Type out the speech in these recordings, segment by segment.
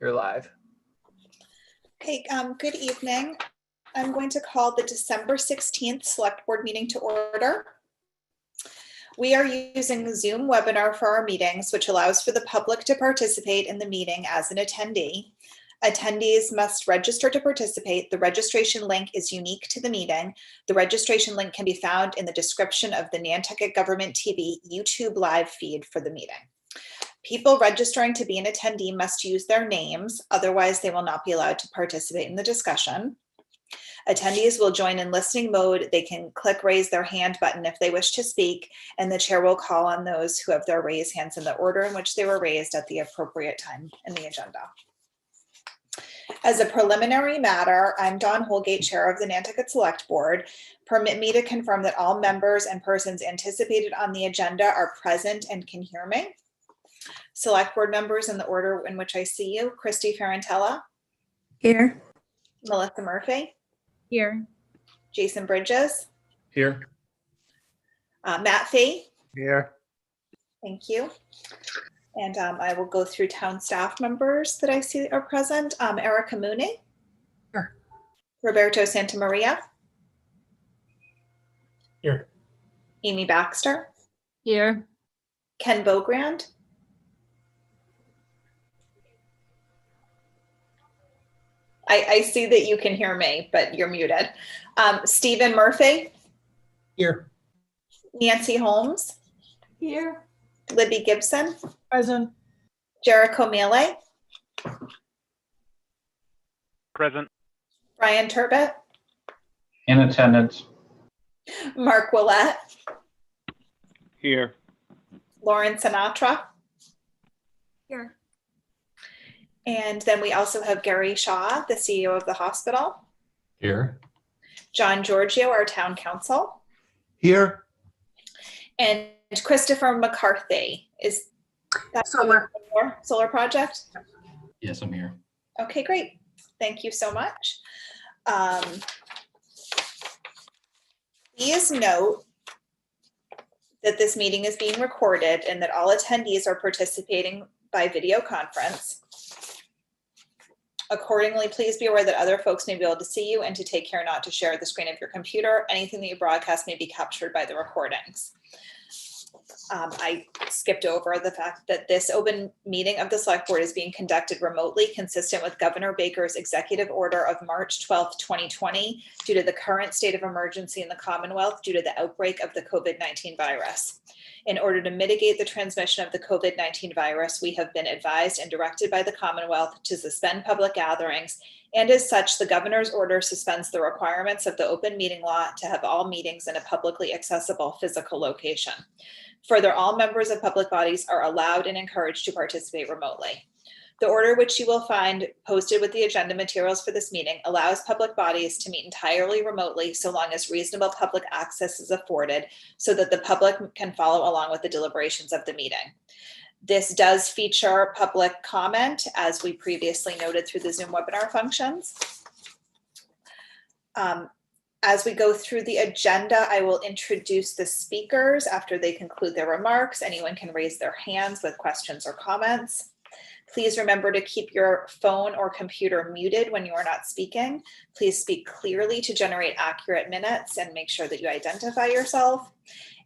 You're live. Okay, good evening. I'm going to call the December 16th Select Board meeting to order. We are using Zoom webinar for our meetings, which allows for the public to participate in the meeting as an attendee. Attendees must register to participate. The registration link is unique to the meeting. The registration link can be found in the description of the Nantucket Government TV YouTube live feed for the meeting. People registering to be an attendee must use their names, otherwise they will not be allowed to participate in the discussion. Attendees will join in listening mode. They can click raise their hand button if they wish to speak, and the chair will call on those who have their raised hands in the order in which they were raised at the appropriate time in the agenda. As a preliminary matter, I'm Dawn Holgate, Chair of the Nantucket Select Board. Permit me to confirm that all members and persons anticipated on the agenda are present and can hear me. Select Board members in the order in which I see you: Christy Ferrantella. Here. Melissa Murphy. Here. Jason Bridges. Here. Matt Fee. Here. Thank you. And I will go through town staff members that I see are present. Erica Mooney. Here. Roberto Santamaria. Here. Amy Baxter. Here. Ken Beaugrand. I see that you can hear me, but you're muted. Stephen Murphy. Here. Nancy Holmes. Here. Libby Gibson. Present. Jericho Millie. Present. Brian Turbot. In attendance. Mark Willett. Here. Lauren Sinatra. Here. And then we also have Gary Shaw, the CEO of the hospital. Here. John Giorgio, our town council. Here. And Christopher McCarthy. Is that solar project? Yes, I'm here. Okay, great. Thank you so much. Please note that this meeting is being recorded and that all attendees are participating by video conference. Accordingly, please be aware that other folks may be able to see you and to take care not to share the screen of your computer. Anything that you broadcast may be captured by the recordings. I skipped over the fact that this open meeting of the Select Board is being conducted remotely, consistent with Governor Baker's executive order of March 12th, 2020, due to the current state of emergency in the Commonwealth due to the outbreak of the COVID-19 virus. In order to mitigate the transmission of the COVID-19 virus, we have been advised and directed by the Commonwealth to suspend public gatherings, and as such, the governor's order suspends the requirements of the open meeting law to have all meetings in a publicly accessible physical location. Further, all members of public bodies are allowed and encouraged to participate remotely. The order, which you will find posted with the agenda materials for this meeting, allows public bodies to meet entirely remotely so long as reasonable public access is afforded so that the public can follow along with the deliberations of the meeting. This does feature public comment, as we previously noted through the Zoom webinar functions. As we go through the agenda, I will introduce the speakers. After they conclude their remarks, anyone can raise their hands with questions or comments. Please remember to keep your phone or computer muted when you are not speaking. Please speak clearly to generate accurate minutes and make sure that you identify yourself.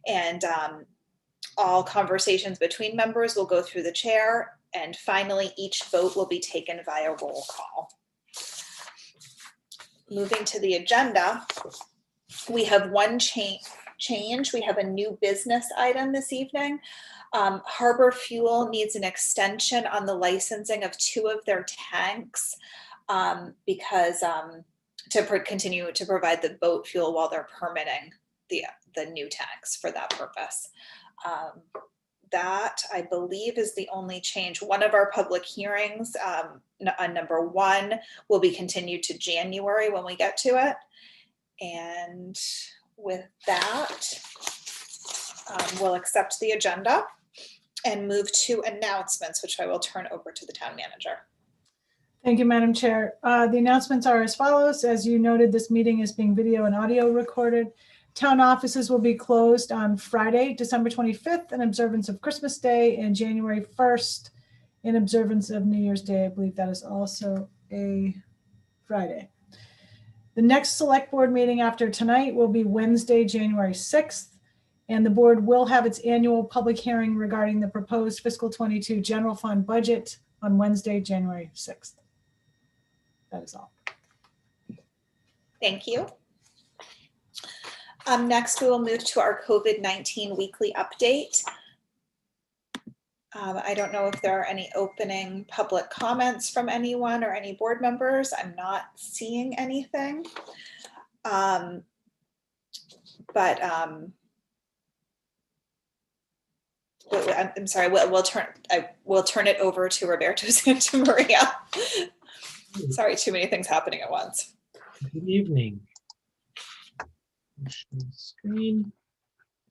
And all conversations between members will go through the chair. And finally, each vote will be taken via roll call. Moving to the agenda, we have one change. We have a new business item this evening. Harbor Fuel needs an extension on the licensing of 2 of their tanks because to continue to provide the boat fuel while they're permitting the new tanks for that purpose. That, I believe, is the only change. One of our public hearings on number 1 will be continued to January when we get to it. And with that, we'll accept the agenda and move to announcements, which I will turn over to the town manager. Thank you, Madam Chair. The announcements are as follows. As you noted, this meeting is being video and audio recorded. Town offices will be closed on Friday, December 25th, in observance of Christmas Day, and January 1st in observance of New Year's Day. I believe that is also a Friday. The next select board meeting after tonight will be Wednesday, January 6th. And the board will have its annual public hearing regarding the proposed fiscal 22 general fund budget on Wednesday, January 6th. That is all. Thank you. Next, we will move to our COVID-19 weekly update. I don't know if there are any opening public comments from anyone or any board members. I'm not seeing anything. I'm sorry, we'll turn it over to Roberto Santamaria. Sorry, too many things happening at once. Good evening. Share the screen.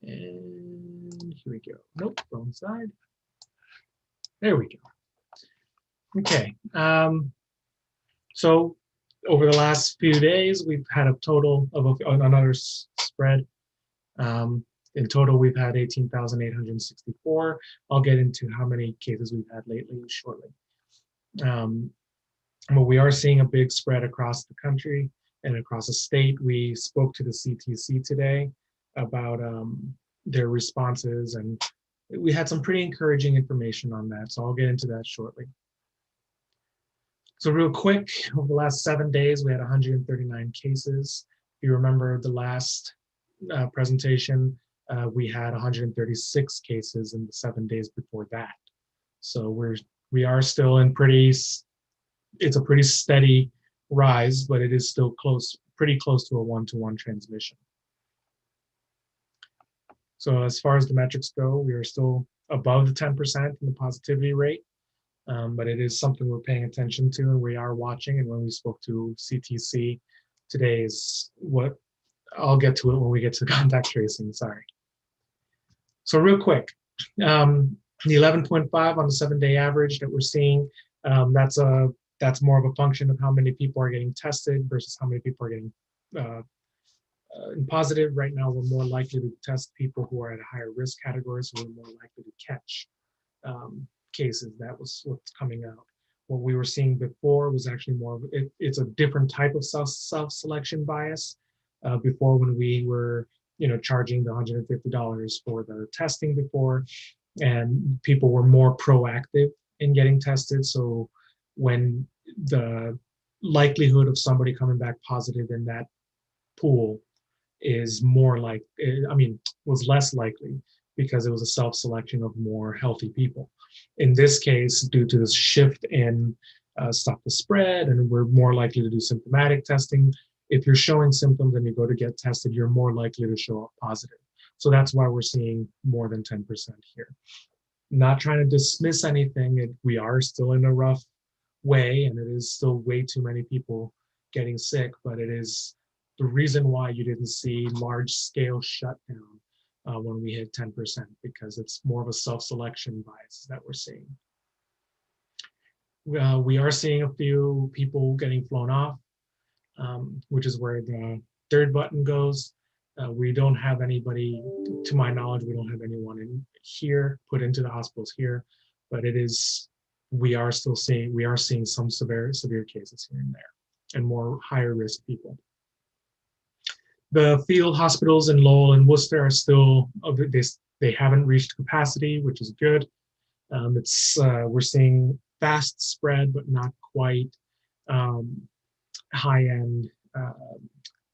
And here we go. Nope, wrong side. There we go. Okay. So over the last few days, we've had a total of another spread. In total, we've had 18,864. I'll get into how many cases we've had lately shortly. But we are seeing a big spread across the country and across the state. We spoke to the CTC today about their responses, and we had some pretty encouraging information on that. So I'll get into that shortly. So real quick, over the last 7 days, we had 139 cases. If you remember the last presentation, we had 136 cases in the 7 days before that. So we are still in it's a pretty steady rise, but it is still pretty close to a one-to-one transmission. So as far as the metrics go, we are still above the 10% in the positivity rate, but it is something we're paying attention to and we are watching. And when we spoke to CTC today is what I'll get to it when we get to contact tracing, sorry. So real quick, the 11.5 on the 7-day average that we're seeing, that's more of a function of how many people are getting tested versus how many people are getting positive. Right now, we're more likely to test people who are at a higher risk category, so we're more likely to catch cases. That was what's coming out. What we were seeing before was actually more of it's a different type of self-selection bias. Before, when we were charging the $150 for the testing before, and people were more proactive in getting tested. So when the likelihood of somebody coming back positive in that pool is more was less likely because it was a self-selection of more healthy people. In this case, due to this shift in stop the spread, and we're more likely to do symptomatic testing. If you're showing symptoms and you go to get tested, you're more likely to show up positive. So that's why we're seeing more than 10% here. Not trying to dismiss anything. We are still in a rough way, and it is still way too many people getting sick, but it is the reason why you didn't see large scale shutdown when we hit 10%, because it's more of a self-selection bias that we're seeing. We are seeing a few people getting flown off, which is where the third button goes. We don't have anybody, to my knowledge, we don't have anyone in here put into the hospitals here, but we are seeing some severe cases here and there, and more higher risk people. The field hospitals in Lowell and Worcester are still, they haven't reached capacity, which is good. We're seeing fast spread, but not quite high-end,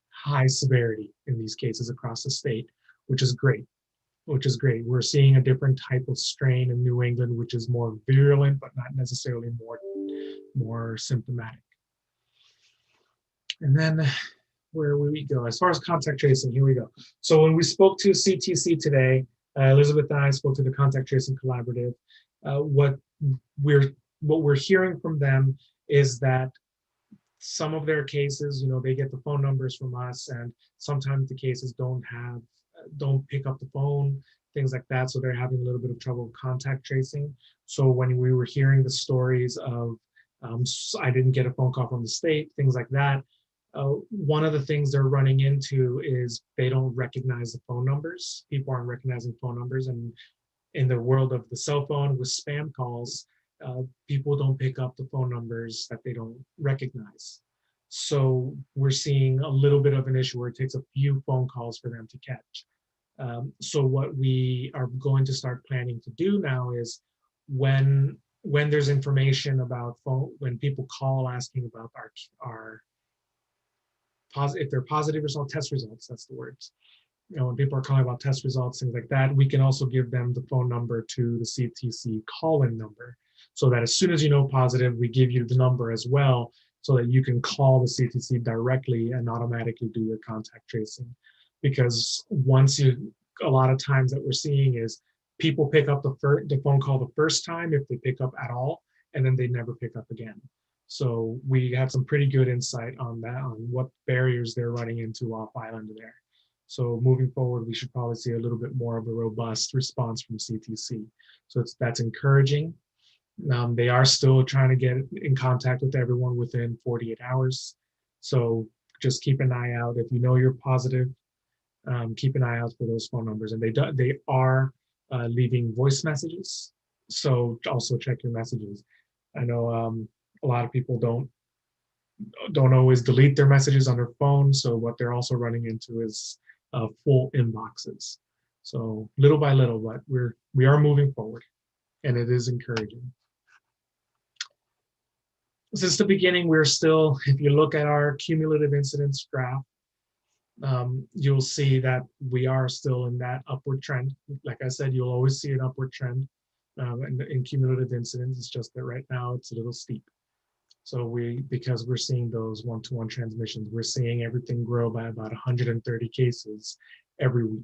high severity in these cases across the state, which is great. We're seeing a different type of strain in New England, which is more virulent, but not necessarily more symptomatic. And then where will we go? As far as contact tracing, here we go. So when we spoke to CTC today, Elizabeth and I spoke to the Contact Tracing Collaborative. What we're hearing from them is that some of their cases, they get the phone numbers from us, and sometimes the cases don't pick up the phone, things like that. So they're having a little bit of trouble with contact tracing. So when we were hearing the stories of, I didn't get a phone call from the state, things like that, one of the things they're running into is they don't recognize the phone numbers. People aren't recognizing phone numbers. And in the world of the cell phone with spam calls, people don't pick up the phone numbers that they don't recognize. So we're seeing a little bit of an issue where it takes a few phone calls for them to catch. So what we are going to start planning to do now is when there's information about phone, when people call asking about our positive, if they're positive result test results, that's the words. You know, when people are calling about test results, things like that, we can also give them the phone number to the CTC call-in number, so that as soon as you know positive, we give you the number as well, so that you can call the CTC directly and automatically do your contact tracing. Because a lot of times that we're seeing is people pick up the phone call the first time, if they pick up at all, and then they never pick up again. So we have some pretty good insight on that, on what barriers they're running into off island there. So moving forward, we should probably see a little bit more of a robust response from CTC. So that's encouraging. They are still trying to get in contact with everyone within 48 hours. So just keep an eye out. If you know you're positive, keep an eye out for those phone numbers. And they are leaving voice messages. So also check your messages. I know a lot of people don't always delete their messages on their phone. So what they're also running into is full inboxes. So little by little, but we are moving forward, and it is encouraging. Since the beginning, we're still, if you look at our cumulative incidence graph, you'll see that we are still in that upward trend. Like I said, you'll always see an upward trend in cumulative incidence. It's just that right now it's a little steep. So because we're seeing those one-to-one transmissions, we're seeing everything grow by about 130 cases every week.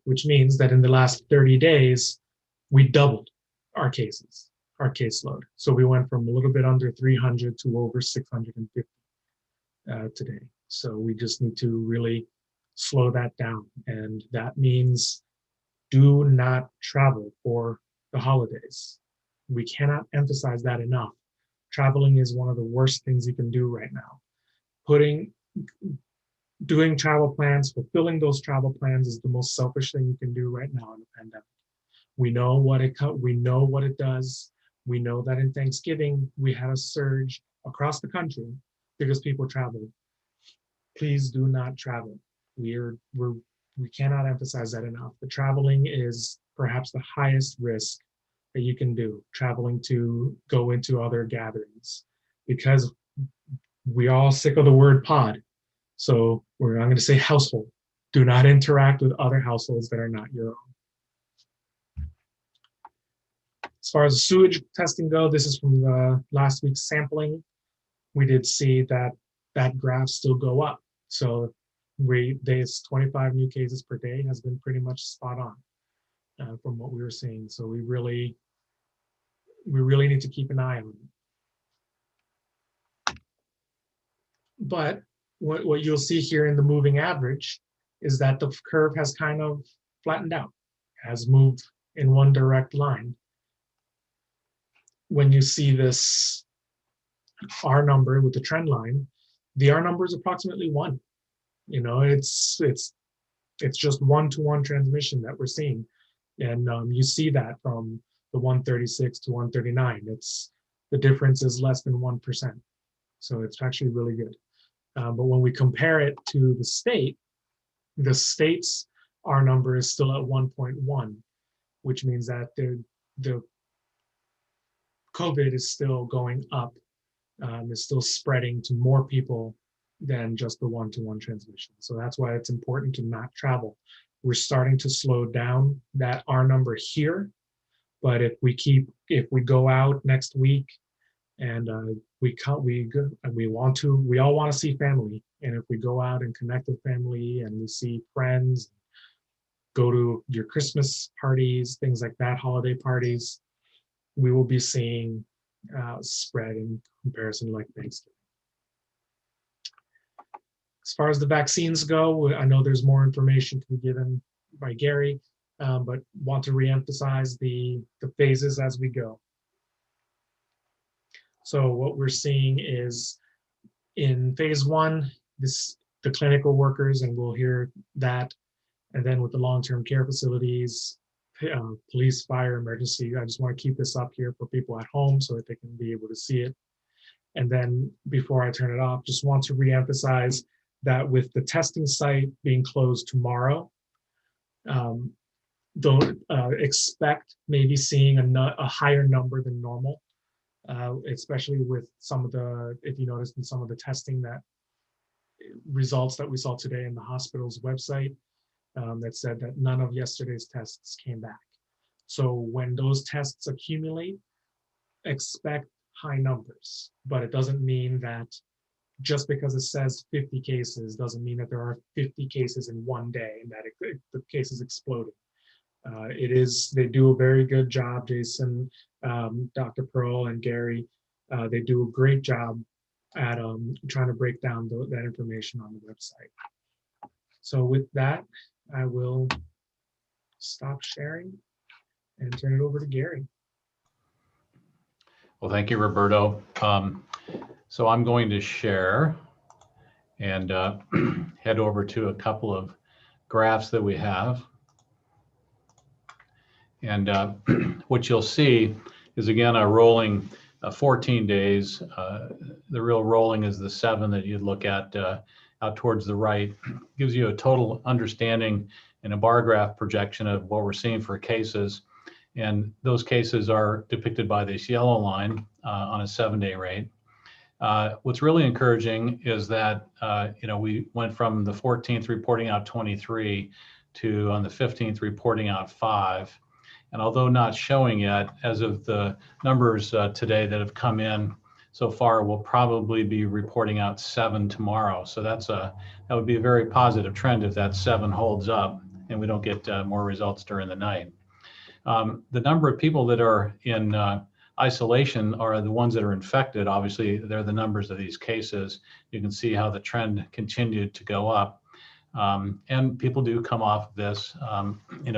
Which means that in the last 30 days, we doubled our cases, our caseload. So we went from a little bit under 300 to over 650 today. So we just need to really slow that down. And that means do not travel for the holidays. We cannot emphasize that enough. Traveling is one of the worst things you can do right now. Doing travel plans, fulfilling those travel plans is the most selfish thing you can do right now in the pandemic. We know what it does. We know that in Thanksgiving, we had a surge across the country because people traveled. Please do not travel. We cannot emphasize that enough. The traveling is perhaps the highest risk that you can do, traveling to go into other gatherings, because we're all sick of the word pod. So I'm going to say household. Do not interact with other households that are not your own. As far as sewage testing go, this is from the last week's sampling. We did see that graph still go up. So this 25 new cases per day has been pretty much spot on from what we were seeing. So we really need to keep an eye on it. But what you'll see here in the moving average is that the curve has kind of flattened out, has moved in one direct line. When you see this R number with the trend line, the R number is approximately 1. You know, it's just one-to-one transmission that we're seeing. And you see that from the 136 to 139. The difference is less than 1%. So it's actually really good. But when we compare it to the state's R number is still at 1.1, which means that the COVID is still going up, is still spreading to more people than just the one-to-one transmission. So that's why it's important to not travel. We're starting to slow down that R number here, but if we go out next week and we all want to see family, and if we go out and connect with family and we see friends, go to your Christmas parties, things like that, holiday parties, we will be seeing spread in comparison like Thanksgiving. As far as the vaccines go, I know there's more information to be given by Gary, but want to reemphasize the phases as we go. So what we're seeing is in phase 1, the clinical workers, and we'll hear that, and then with the long-term care facilities, police, fire, emergency. I just want to keep this up here for people at home so that they can be able to see it. And then before I turn it off, just want to reemphasize that with the testing site being closed tomorrow, don't expect maybe seeing a higher number than normal, especially with some of the, if you noticed in some of the testing that results that we saw today in the hospital's website, that said that none of yesterday's tests came back. So when those tests accumulate, expect high numbers, but it doesn't mean that just because it says 50 cases doesn't mean that there are 50 cases in one day and that the case is exploding. They do a very good job, Jason, Dr. Pearl and Gary, they do a great job at trying to break down that information on the website. So with that, I will stop sharing and turn it over to Gary. Well, thank you, Roberto. So I'm going to share and head over to a couple of graphs that we have. And what you'll see is, again, a rolling 14 days. The real rolling is the 7 that you'd look at out towards the right. Gives you a total understanding and a bar graph projection of what we're seeing for cases. And those cases are depicted by this yellow line on a 7-day rate. What's really encouraging is that we went from the 14th reporting out 23 to on the 15th reporting out 5. And although not showing yet, as of the numbers today that have come in so far, we'll probably be reporting out 7 tomorrow. So that would be a very positive trend if that 7 holds up and we don't get more results during the night. The number of people that are in isolation are the ones that are infected. Obviously, they're the numbers of these cases. You can see how the trend continued to go up. And people do come off of this,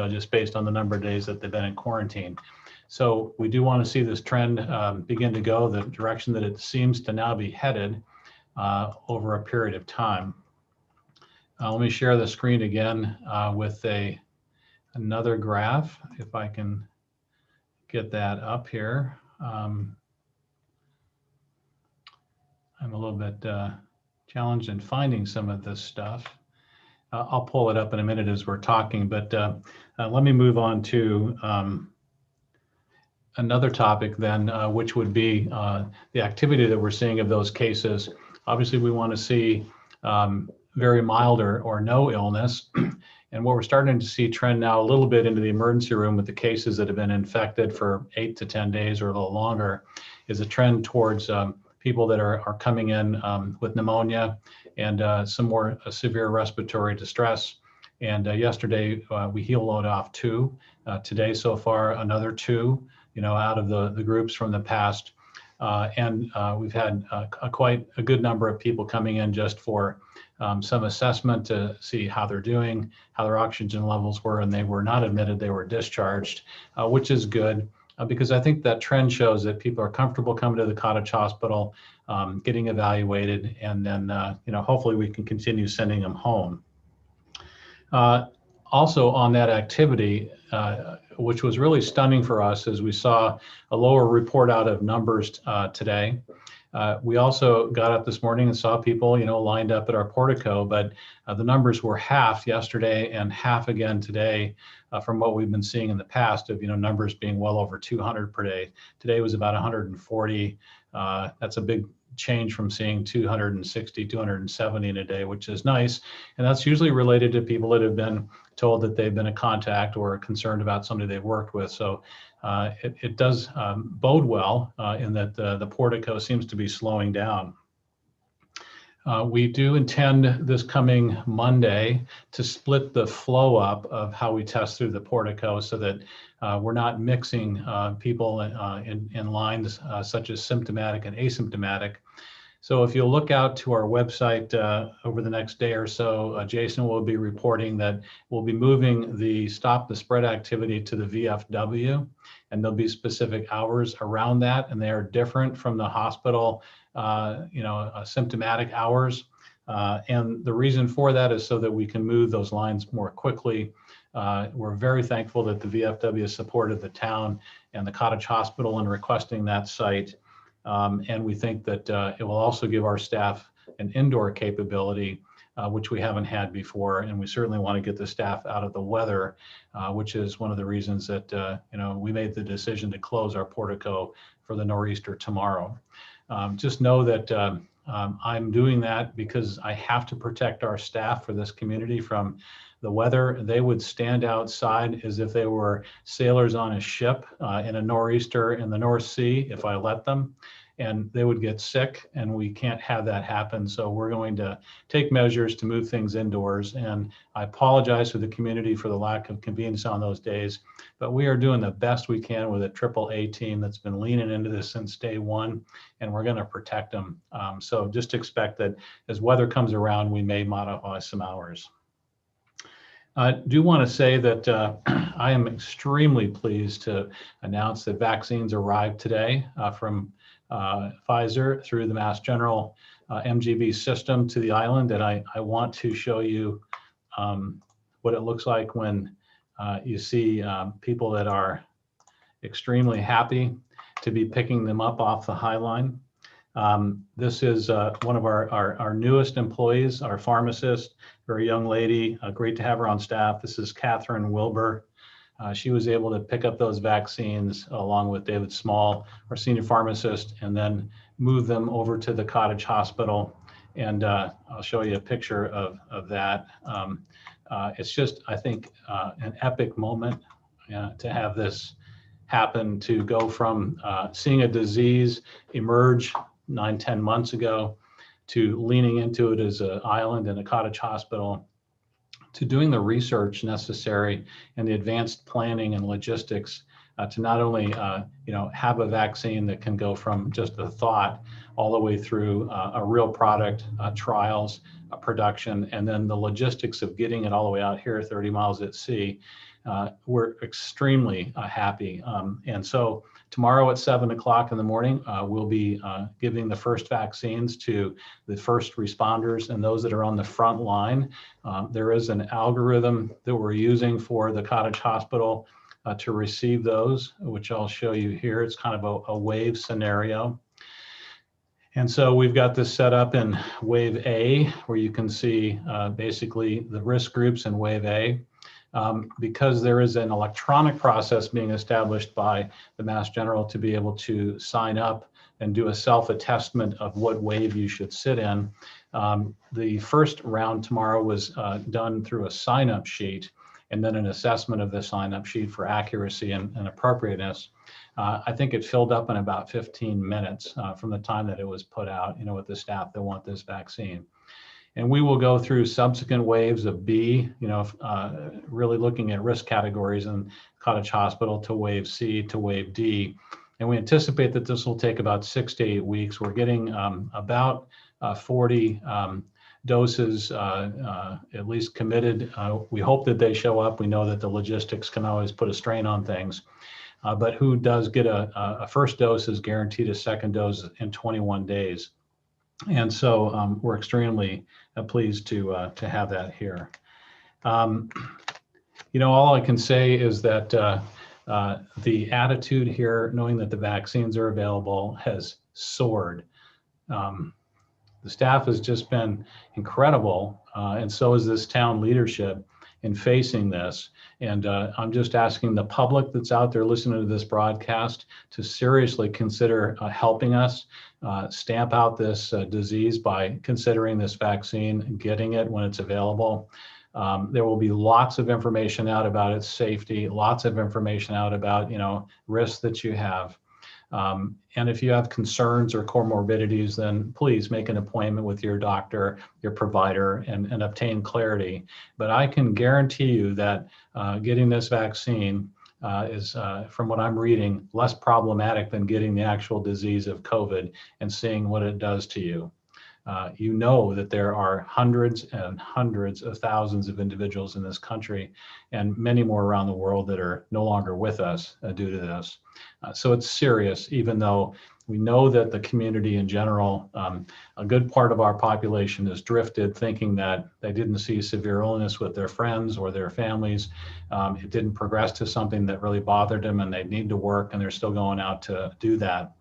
just based on the number of days that they've been in quarantine. So we do want to see this trend begin to go the direction that it seems to now be headed over a period of time. Let me share the screen again with another graph, if I can get that up here. I'm a little bit challenged in finding some of this stuff. I'll pull it up in a minute as we're talking, but let me move on to another topic then, which would be the activity that we're seeing of those cases. Obviously, we want to see very mild or no illness. And what we're starting to see trend now a little bit into the emergency room with the cases that have been infected for 8 to 10 days or a little longer is a trend towards people that are coming in with pneumonia and some more severe respiratory distress. And yesterday we heel load off 2. Today so far another 2, out of the groups from the past. And we've had quite a good number of people coming in just for some assessment to see how they're doing, how their oxygen levels were, and they were not admitted, they were discharged, which is good because I think that trend shows that people are comfortable coming to the cottage hospital, getting evaluated, and then hopefully we can continue sending them home. Also on that activity, which was really stunning for us, as we saw a lower report out of numbers today. We also got up this morning and saw people, lined up at our portico, but the numbers were half yesterday and half again today from what we've been seeing in the past of, numbers being well over 200 per day. Today was about 140. That's a big change from seeing 260, 270 in a day, which is nice. And that's usually related to people that have been told that they've been in contact or concerned about somebody they've worked with. So it does bode well in that the portico seems to be slowing down. We do intend this coming Monday to split the flow up of how we test through the portico so that we're not mixing people in lines such as symptomatic and asymptomatic. So if you'll look out to our website over the next day or so, Jason will be reporting that we'll be moving the stop the spread activity to the VFW, and there'll be specific hours around that, and they are different from the hospital, symptomatic hours. And the reason for that is so that we can move those lines more quickly We're very thankful that the VFW supported the town and the Cottage Hospital in requesting that site. And we think that it will also give our staff an indoor capability, which we haven't had before. And we certainly want to get the staff out of the weather, which is one of the reasons that we made the decision to close our portico for the nor'easter tomorrow. Just know that I'm doing that because I have to protect our staff for this community from the weather. They would stand outside as if they were sailors on a ship in a nor'easter in the North Sea if I let them, and they would get sick, and we can't have that happen. So we're going to take measures to move things indoors. And I apologize to the community for the lack of convenience on those days, but we are doing the best we can with a AAA team that's been leaning into this since day one, and we're going to protect them. So just expect that as weather comes around, we may modify some hours. I do want to say that I am extremely pleased to announce that vaccines arrived today from Pfizer through the Mass General MGB system to the island. And I want to show you what it looks like when you see people that are extremely happy to be picking them up off the High Line. This is one of our newest employees, our pharmacist, very young lady, great to have her on staff. This is Catherine Wilbur. She was able to pick up those vaccines along with David Small, our senior pharmacist, and then move them over to the Cottage Hospital. And I'll show you a picture of that. It's just, I think, an epic moment to have this happen, to go from seeing a disease emerge 9-10 months ago to leaning into it as an island and a Cottage Hospital, to doing the research necessary and the advanced planning and logistics to not only have a vaccine that can go from just a thought all the way through a real product, trials, production, and then the logistics of getting it all the way out here 30 miles at sea. We're extremely happy. And so tomorrow at 7 o'clock in the morning, we'll be giving the first vaccines to the first responders and those that are on the front line. There is an algorithm that we're using for the Cottage Hospital to receive those, which I'll show you here. It's kind of a wave scenario. And so we've got this set up in wave A, where you can see basically the risk groups in wave A. Because there is an electronic process being established by the Mass General to be able to sign up and do a self-attestment of what wave you should sit in. The first round tomorrow was done through a sign-up sheet and then an assessment of the sign-up sheet for accuracy and appropriateness. I think it filled up in about 15 minutes from the time that it was put out, with the staff that want this vaccine. And we will go through subsequent waves of B, really looking at risk categories in Cottage Hospital, to wave C, to wave D. And we anticipate that this will take about 6 to 8 weeks. We're getting about 40 doses at least committed. We hope that they show up. We know that the logistics can always put a strain on things. But who does get a first dose is guaranteed a second dose in 21 days. And so we're extremely pleased to have that here. All I can say is that the attitude here, knowing that the vaccines are available, has soared. The staff has just been incredible, and so is this town leadership in facing this. And I'm just asking the public that's out there listening to this broadcast to seriously consider helping us stamp out this disease by considering this vaccine and getting it when it's available. There will be lots of information out about its safety, lots of information out about, risks that you have. And if you have concerns or comorbidities, then please make an appointment with your doctor, your provider, and obtain clarity. But I can guarantee you that getting this vaccine is, from what I'm reading, less problematic than getting the actual disease of COVID and seeing what it does to you. You know that there are hundreds and hundreds of thousands of individuals in this country and many more around the world that are no longer with us due to this. So it's serious, even though We know that the community in general, a good part of our population is drifted, thinking that they didn't see severe illness with their friends or their families. It didn't progress to something that really bothered them and they need to work and they're still going out to do that.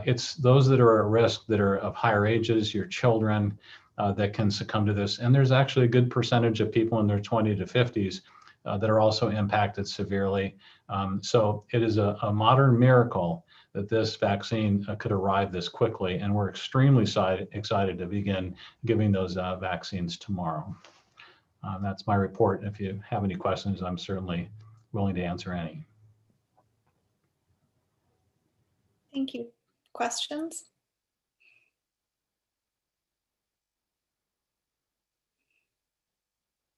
It's those that are at risk that are of higher ages, your children, that can succumb to this. And there's actually a good percentage of people in their 20 to 50s that are also impacted severely. So it is a modern miracle that this vaccine could arrive this quickly. And we're extremely excited to begin giving those vaccines tomorrow. That's my report. If you have any questions, I'm certainly willing to answer any. Thank you. Questions?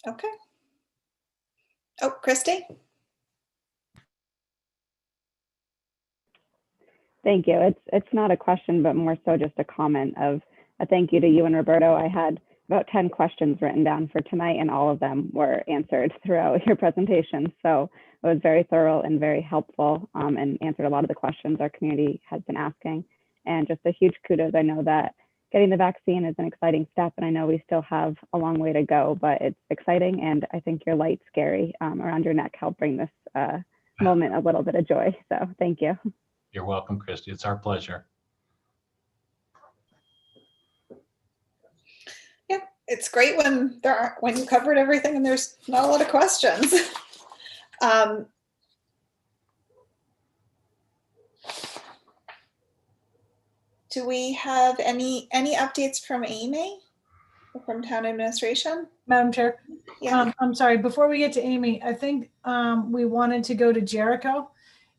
Okay. Oh, Christy? Thank you. It's not a question, but more so just a comment of a thank you to you and Roberto. I had about 10 questions written down for tonight, and all of them were answered throughout your presentation. So it was very thorough and very helpful, and answered a lot of the questions our community has been asking. And just a huge kudos. I know that getting the vaccine is an exciting step, and I know we still have a long way to go, but it's exciting. And I think your light scary around your neck helped bring this moment a little bit of joy. So thank you. You're welcome, Christy. It's our pleasure. Yeah, it's great when when you covered everything and there's not a lot of questions. Do we have any updates from Amy or from town administration? Madam Chair, Yeah. I'm sorry, before we get to Amy, I think we wanted to go to Jericho.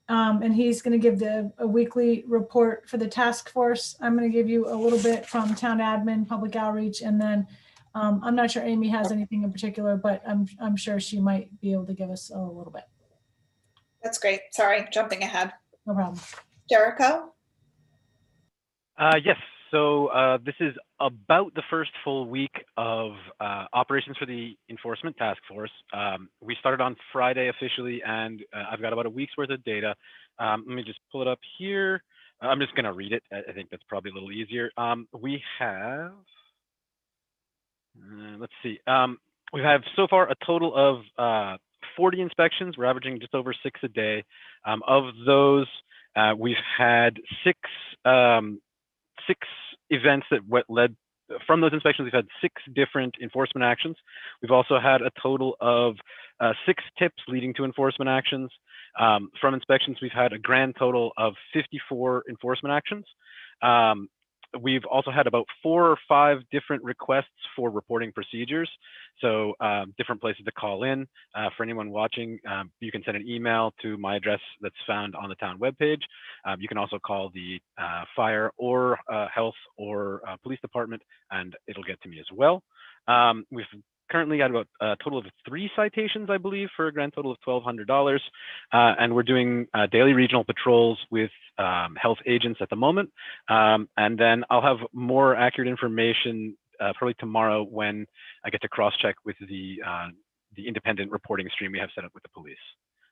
And he's going to give a weekly report for the task force. I'm going to give you a little bit from town admin, public outreach, and then I'm not sure Amy has anything in particular, but I'm sure she might be able to give us a little bit. That's great. Sorry, jumping ahead. No problem. Jericho? Yes. So this is about the first full week of operations for the enforcement task force. We started on Friday officially, and I've got about a week's worth of data. Let me just pull it up here. I'm just going to read it. I think that's probably a little easier. We have, let's see. We have so far a total of 40 inspections. We're averaging just over 6 a day. Of those, we've had six events that led from those inspections. We've had 6 different enforcement actions. We've also had a total of 6 tips leading to enforcement actions. From inspections, we've had a grand total of 54 enforcement actions. We've also had about 4 or 5 different requests for reporting procedures. So different places to call in. For anyone watching, you can send an email to my address that's found on the town webpage. You can also call the fire or health or police department, and it'll get to me as well. We've currently got about a total of 3 citations, I believe, for a grand total of $1,200. And we're doing daily regional patrols with health agents at the moment. And then I'll have more accurate information probably tomorrow when I get to cross-check with the independent reporting stream we have set up with the police.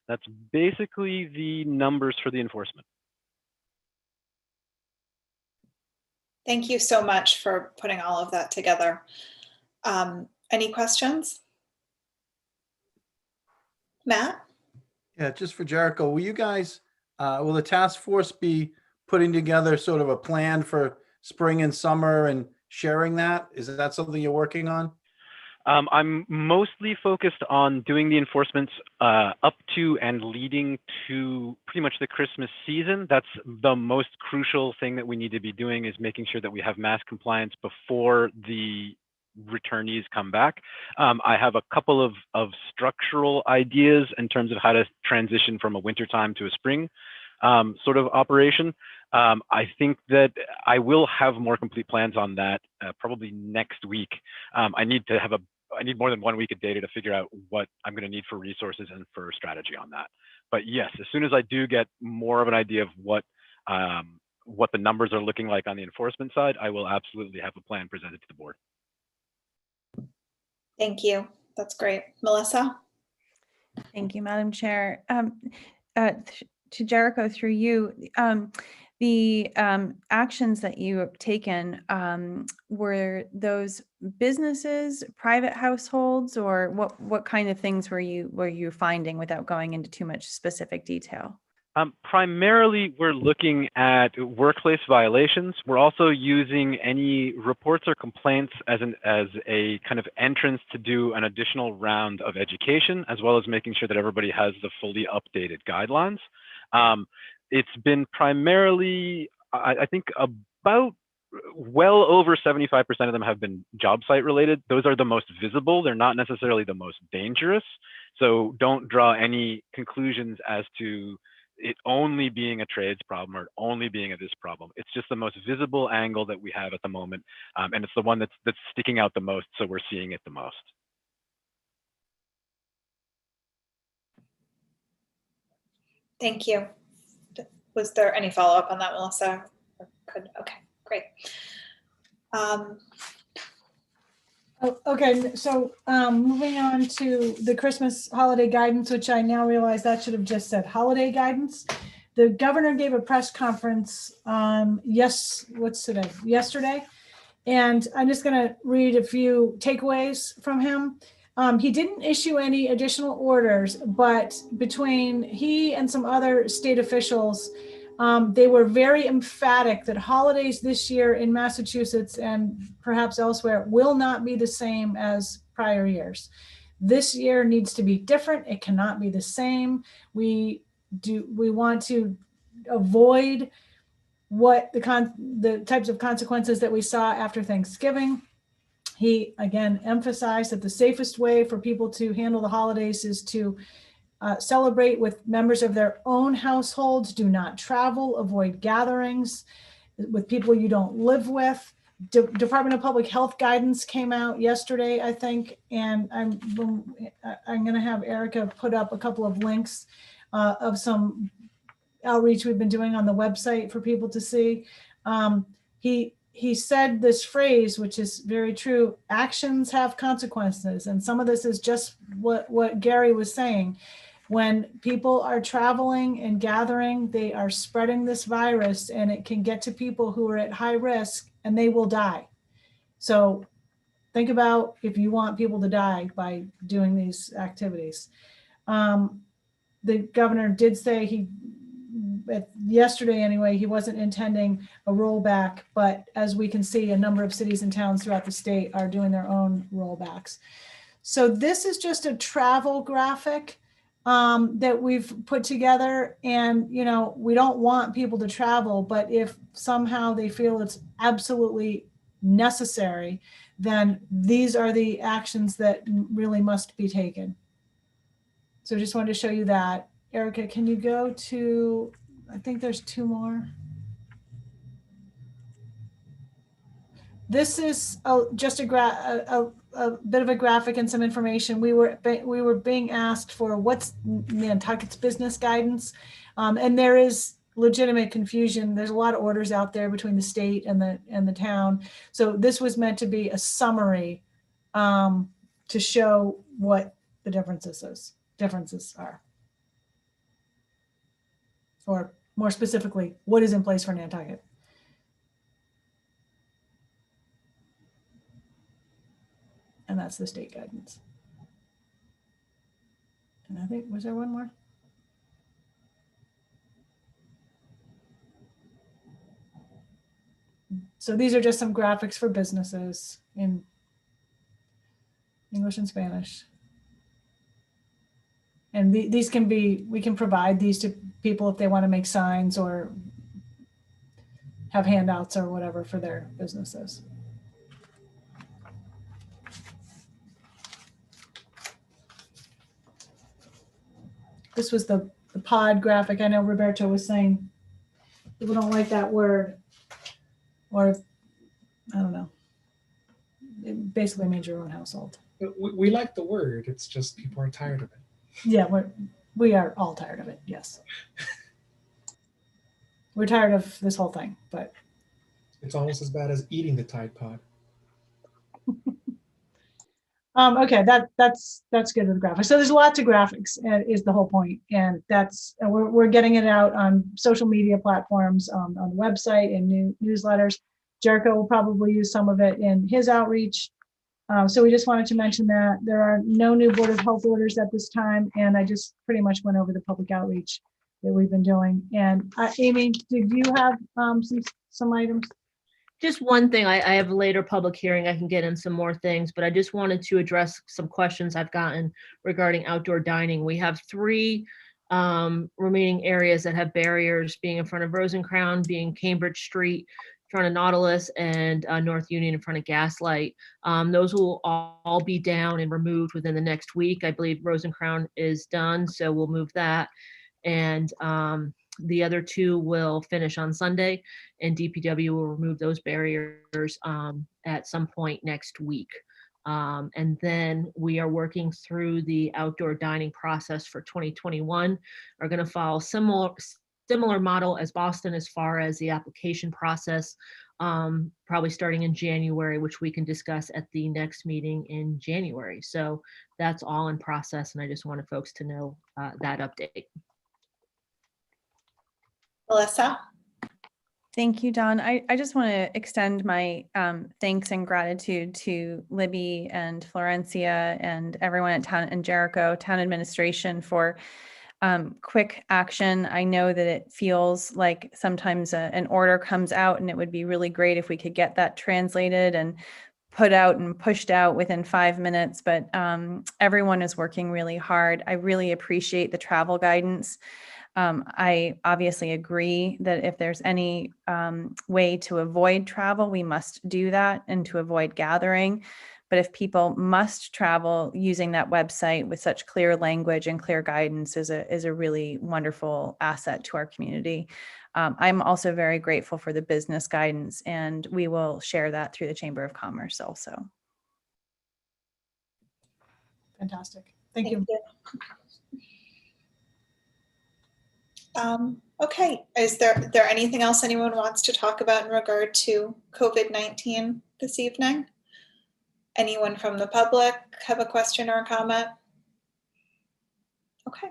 That's basically the numbers for the enforcement. Thank you so much for putting all of that together. Any questions? Matt? Yeah, just for Jericho, will you guys, will the task force be putting together sort of a plan for spring and summer and sharing that? Is that something you're working on? I'm mostly focused on doing the enforcements up to and leading to pretty much the Christmas season. That's the most crucial thing that we need to be doing, is making sure that we have mask compliance before the returnees come back. I have a couple of structural ideas in terms of how to transition from a wintertime to a spring sort of operation. I think that I will have more complete plans on that probably next week. I need more than 1 week of data to figure out what I'm going to need for resources and for strategy on that. But yes, as soon as I do get more of an idea of what the numbers are looking like on the enforcement side, I will absolutely have a plan presented to the board. Thank you. That's great. Melissa? Thank you, Madam Chair. To Jericho, through you, The actions that you have taken, were those businesses, private households, or what kind of things were you finding without going into too much specific detail? Primarily, we're looking at workplace violations. We're also using any reports or complaints as a kind of entrance to do an additional round of education, as well as making sure that everybody has the fully updated guidelines. It's been primarily, I think, about well over 75% of them have been job site related. Those are the most visible. They're not necessarily the most dangerous. So don't draw any conclusions as to it only being a trades problem or only being a this problem. It's just the most visible angle that we have at the moment. And it's the one that's sticking out the most. So we're seeing it the most. Thank you. Was there any follow-up on that, Melissa? Okay, great. Okay, so moving on to the Christmas holiday guidance, which I now realize that should have just said holiday guidance. The governor gave a press conference yesterday. And I'm just going to read a few takeaways from him. He didn't issue any additional orders, but between he and some other state officials, they were very emphatic that holidays this year in Massachusetts and perhaps elsewhere will not be the same as prior years. This year needs to be different. It cannot be the same. We want to avoid what the types of consequences that we saw after Thanksgiving. He again emphasized that the safest way for people to handle the holidays is to celebrate with members of their own households, do not travel, avoid gatherings with people you don't live with. Department of Public Health guidance came out yesterday, I think, and I'm going to have Erica put up a couple of links of some outreach we've been doing on the website for people to see. He said this phrase, which is very true: actions have consequences. And some of this is just what Gary was saying. When people are traveling and gathering, they are spreading this virus, and it can get to people who are at high risk and they will die. So think about if you want people to die by doing these activities. The governor did say yesterday anyway, he wasn't intending a rollback, but as we can see, a number of cities and towns throughout the state are doing their own rollbacks. So this is just a travel graphic that we've put together, and we don't want people to travel, but if somehow they feel it's absolutely necessary, then these are the actions that really must be taken. So just wanted to show you that. Erica, can you go to, I think there's two more. This is just a bit of a graphic and some information. We were being asked for what's Nantucket's business guidance, and there is legitimate confusion. There's a lot of orders out there between the state and the town. So this was meant to be a summary to show what the differences are. Or more specifically, what is in place for Nantucket. And that's the state guidance. And I think, was there one more? So these are just some graphics for businesses in English and Spanish. And these can be, we can provide these to people if they want to make signs or have handouts or whatever for their businesses. This was the pod graphic. I know Roberto was saying people don't like that word, or I don't know. It basically means your own household. We like the word. It's just people are tired of it. Yeah, we are all tired of it. Yes. We're tired of this whole thing, but it's almost as bad as eating the Tide Pod. Okay, that's good with graphics. So there's lots of graphics is the whole point. And that's, we're getting it out on social media platforms, on the website and newsletters. Jericho will probably use some of it in his outreach. So we just wanted to mention that there are no new Board of Health orders at this time. And I just pretty much went over the public outreach that we've been doing. And Amy, did you have some items? Just one thing, I have a later public hearing, I can get in some more things, but I just wanted to address some questions I've gotten regarding outdoor dining. We have 3 remaining areas that have barriers, being in front of Rosencrown, being Cambridge Street, in front of Nautilus, and North Union in front of Gaslight. Those will all be down and removed within the next week. I believe Rosencrown is done, so we'll move that. And the other 2 will finish on Sunday, and DPW will remove those barriers at some point next week. And then we are working through the outdoor dining process for 2021. Are going to follow similar model as Boston as far as the application process, probably starting in January, which we can discuss at the next meeting in January. So that's all in process, and I just wanted folks to know that update. Melissa? Thank you, Dawn. I just want to extend my thanks and gratitude to Libby and Florencia and everyone at Town and Jericho Town Administration for quick action. I know that it feels like sometimes an order comes out, and it would be really great if we could get that translated and put out and pushed out within 5 minutes, but everyone is working really hard. I really appreciate the travel guidance. I obviously agree that if there's any way to avoid travel, we must do that, and to avoid gathering. But if people must travel, using that website with such clear language and clear guidance is a really wonderful asset to our community. I'm also very grateful for the business guidance, and we will share that through the Chamber of Commerce also. Fantastic. Thank you. Okay, is there anything else anyone wants to talk about in regard to COVID-19 this evening? Anyone from the public have a question or a comment? Okay.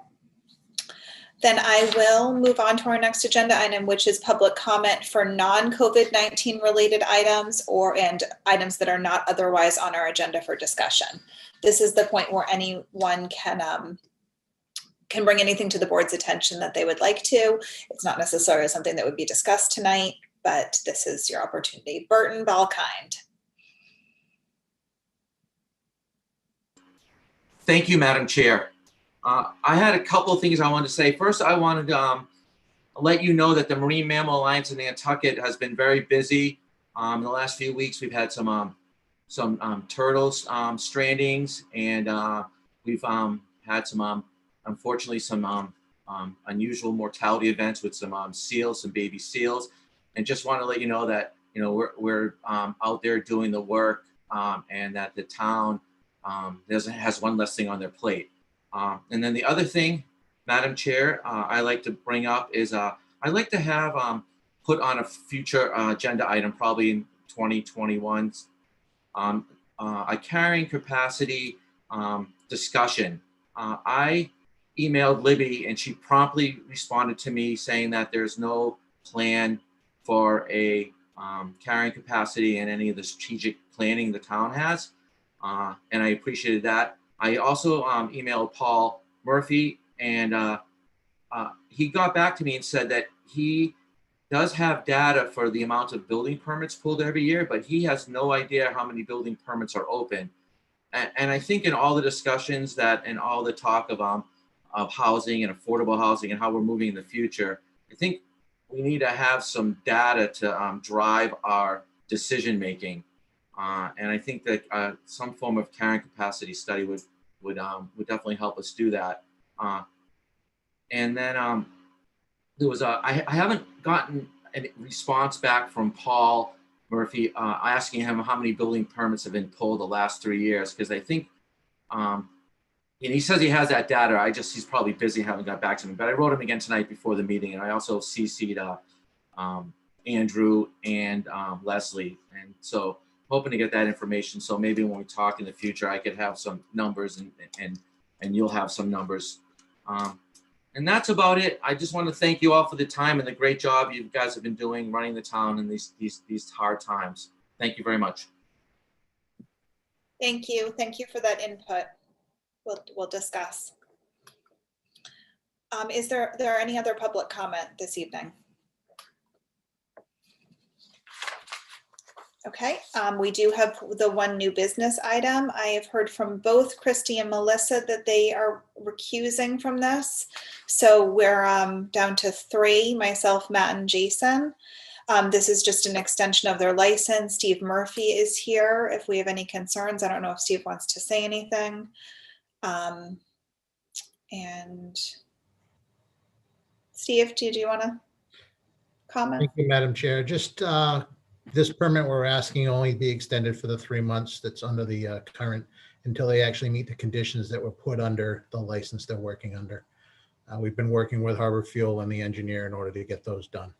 Then I will move on to our next agenda item, which is public comment for non-COVID-19 related items and items that are not otherwise on our agenda for discussion. This is the point where anyone can bring anything to the board's attention that they would like to. It's not necessarily something that would be discussed tonight, but this is your opportunity. Burton Balkind. Thank you, Madam Chair. I had a couple of things I wanted to say. First, I wanted to let you know that the Marine Mammal Alliance in Nantucket has been very busy. In the last few weeks, we've had some turtles strandings, and we've had some, unfortunately, some unusual mortality events with some seals, some baby seals. And just want to let you know that we're out there doing the work, and that the town has one less thing on their plate. And then the other thing, Madam Chair, I like to bring up is I'd like to have put on a future agenda item, probably in 2021, a carrying capacity discussion. I emailed Libby, and she promptly responded to me saying that there's no plan for a carrying capacity in any of the strategic planning the town has. And I appreciated that. I also emailed Paul Murphy, and he got back to me and said that he does have data for the amount of building permits pulled every year, but he has no idea how many building permits are open. And I think in all the discussions and all the talk of housing and affordable housing and how we're moving in the future, I think we need to have some data to drive our decision making. And I think that some form of carrying capacity study would definitely help us do that. And then there was I haven't gotten a response back from Paul Murphy asking him how many building permits have been pulled the last 3 years, because I think and he says he has that data. He's probably busy, haven't got back to me. But I wrote him again tonight before the meeting, and I also CC'd Andrew and Leslie. And so hoping to get that information. So maybe when we talk in the future, I could have some numbers and you'll have some numbers. And that's about it. I just want to thank you all for the time and the great job you guys have been doing running the town in these hard times. Thank you very much. Thank you. Thank you for that input. We'll discuss. Is there any other public comment this evening? Okay, we do have the one new business item. I have heard from both Christy and Melissa that they are recusing from this. So we're down to 3, myself, Matt, and Jason. This is just an extension of their license. Steve Murphy is here if we have any concerns. I don't know if Steve wants to say anything. And Steve, do you want to comment? Thank you, Madam Chair. Just this permit we're asking only be extended for the 3 months that's under the current, until they actually meet the conditions that were put under the license they're working under. We've been working with Harbor Fuel and the engineer in order to get those done.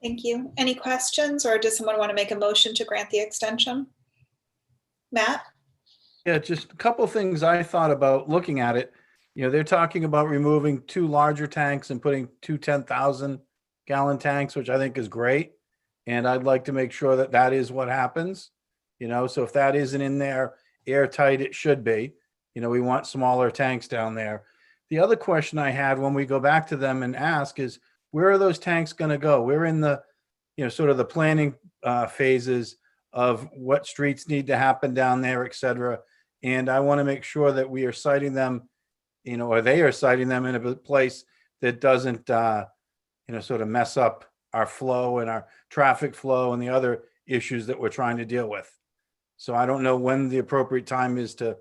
Thank you. Any questions, or does someone want to make a motion to grant the extension? Matt? Yeah, just a couple of things I thought about looking at it. You know, they're talking about removing 2 larger tanks and putting 2 10,000-gallon tanks, which I think is great. And I'd like to make sure that that is what happens. You know, so if that isn't in there airtight, it should be. You know, we want smaller tanks down there. The other question I had when we go back to them and ask is, where are those tanks going to go? We're in the, you know, sort of the planning phases of what streets need to happen down there, et cetera. And I want to make sure that we are citing them, you know, or they are citing them in a place that doesn't, you know, sort of mess up our flow and our traffic flow and the other issues that we're trying to deal with. So I don't know when the appropriate time is to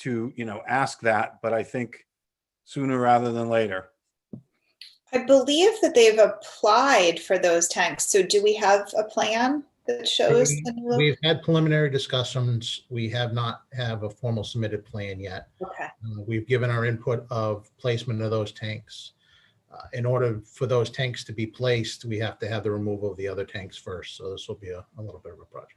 you know, ask that, but I think sooner rather than later. I believe that they've applied for those tanks. So do we have a plan that shows? We've had preliminary discussions. We have not have a formal submitted plan yet. Okay. We've given our input of placement of those tanks. In order for those tanks to be placed, we have to have the removal of the other tanks first. So this will be a little bit of a project.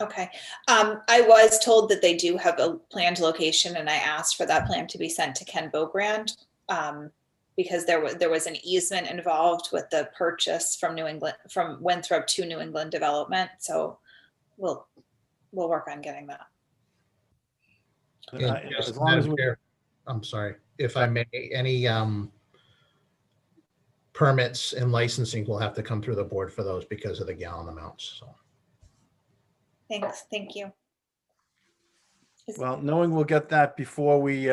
Okay. I was told that they do have a planned location, and I asked for that plan to be sent to Ken Beaugrand because there was an easement involved with the purchase from New England, from Winthrop to New England Development. So we'll work on getting that. Yes, As long as we, I'm sorry, if I may, any permits and licensing will have to come through the board for those because of the gallon amounts. So. Thanks. Thank you. well, knowing we'll get that before we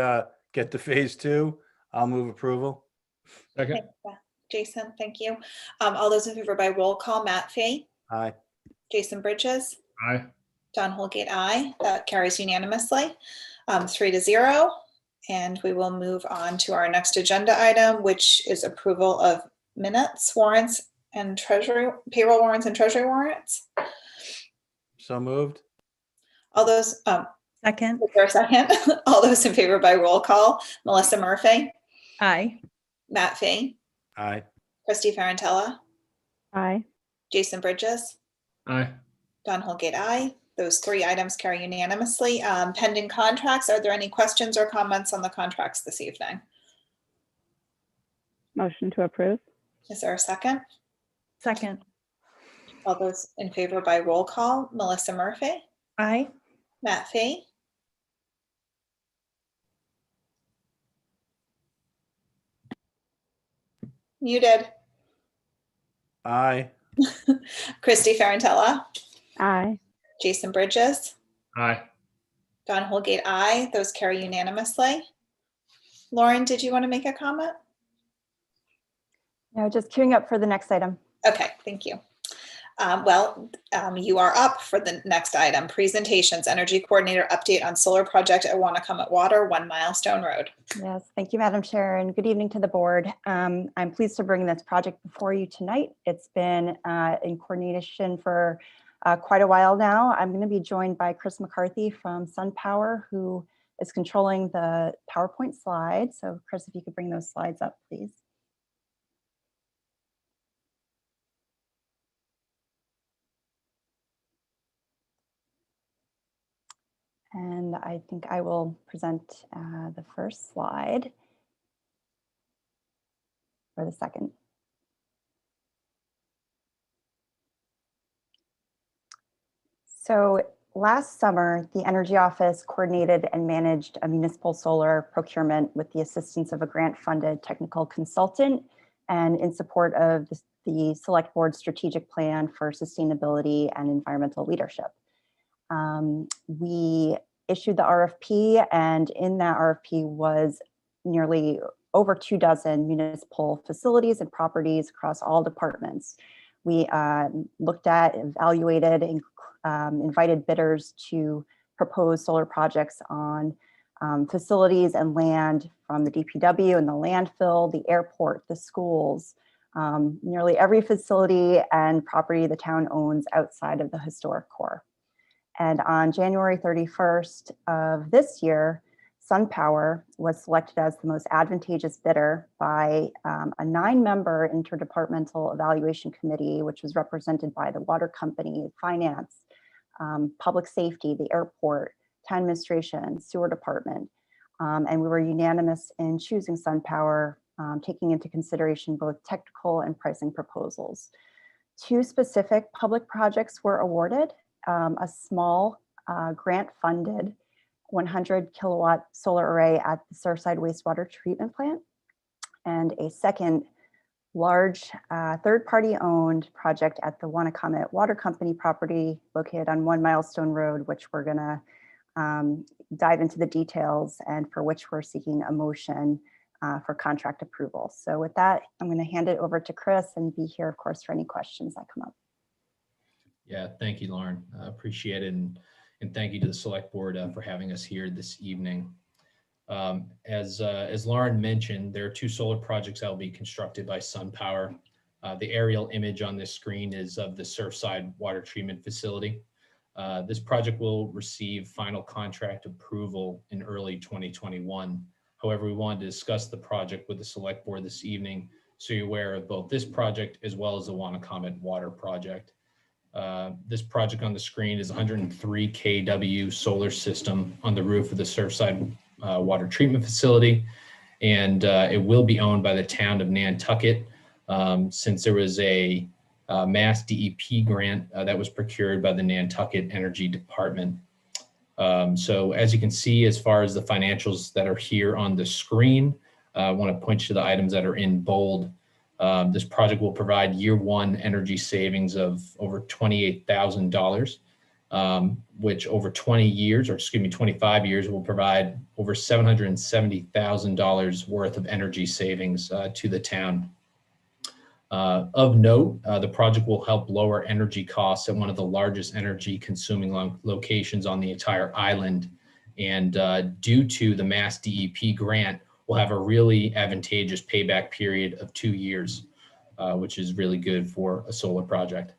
get to phase 2, I'll move approval. Second. Thanks, Jason, thank you. All those in favor by roll call: Matt Fee, Aye. Jason Bridges, Aye. John Holgate, aye. That carries unanimously, 3-0. And we will move on to our next agenda item, which is approval of minutes, warrants, and treasury, payroll warrants and treasury warrants. So moved. All those, Second. is there a second? All those in favor by roll call: Melissa Murphy, Aye. Matt Fee, Aye. Christy Ferrantella, Aye. Jason Bridges, Aye. Don Holgate, aye. Those 3 items carry unanimously. Pending contracts, are there any questions or comments on the contracts this evening? Motion to approve. Is there a second? Second. All those in favor by roll call: Melissa Murphy, Aye. Matt Fee, muted, Aye. Christy Ferrantella, Aye. Jason Bridges, Aye. Don Holgate, aye. Those carry unanimously. Lauren, did you want to make a comment? No, just queuing up for the next item. Okay, thank you. You are up for the next item: presentations, energy coordinator update on solar project at Wannacomet Water, 1 Milestone Road. Yes, thank you, Madam Chair, and good evening to the board. I'm pleased to bring this project before you tonight. It's been in coordination for quite a while now. I'm going to be joined by Chris McCarthy from SunPower, who is controlling the PowerPoint slides. So Chris, if you could bring those slides up, please. And I think I will present the first slide, or the second. So last summer, the Energy Office coordinated and managed a municipal solar procurement with the assistance of a grant-funded technical consultant and in support of the Select Board Strategic Plan for Sustainability and Environmental Leadership. We issued the RFP, and in that RFP was nearly over 24 municipal facilities and properties across all departments. We looked at, evaluated, and invited bidders to propose solar projects on facilities and land from the DPW and the landfill, the airport, the schools, nearly every facility and property the town owns outside of the historic core. And on January 31st of this year, SunPower was selected as the most advantageous bidder by a 9-member interdepartmental evaluation committee, which was represented by the water company, finance, public safety, the airport, town administration, sewer department. And we were unanimous in choosing SunPower, taking into consideration both technical and pricing proposals. 2 specific public projects were awarded, a small grant-funded 100 kilowatt solar array at the Surfside wastewater treatment plant, and a second large third-party owned project at the Wannacomet Water Company property located on 1 Milestone Road, which we're gonna dive into the details and for which we're seeking a motion for contract approval. So with that, I'm gonna hand it over to Chris and be here, of course, for any questions that come up. Yeah, thank you, Lauren. I appreciate it. And thank you to the Select Board for having us here this evening. As Lauren mentioned, there are 2 solar projects that will be constructed by SunPower. The aerial image on this screen is of the Surfside water treatment facility. This project will receive final contract approval in early 2021. However, we wanted to discuss the project with the Select Board this evening, so you're aware of both this project as well as the Wannacomet Water project. This project on the screen is 103 kW solar system on the roof of the Surfside water treatment facility, and it will be owned by the town of Nantucket, since there was a Mass DEP grant that was procured by the Nantucket Energy Department. So as you can see, as far as the financials that are here on the screen, I want to point to the items that are in bold. This project will provide year 1 energy savings of over $28,000, which over 20 years, or excuse me, 25 years, will provide over $770,000 worth of energy savings to the town. Of note, the project will help lower energy costs at one of the largest energy consuming locations on the entire island. And due to the Mass DEP grant, will have a really advantageous payback period of 2 years, which is really good for a solar project.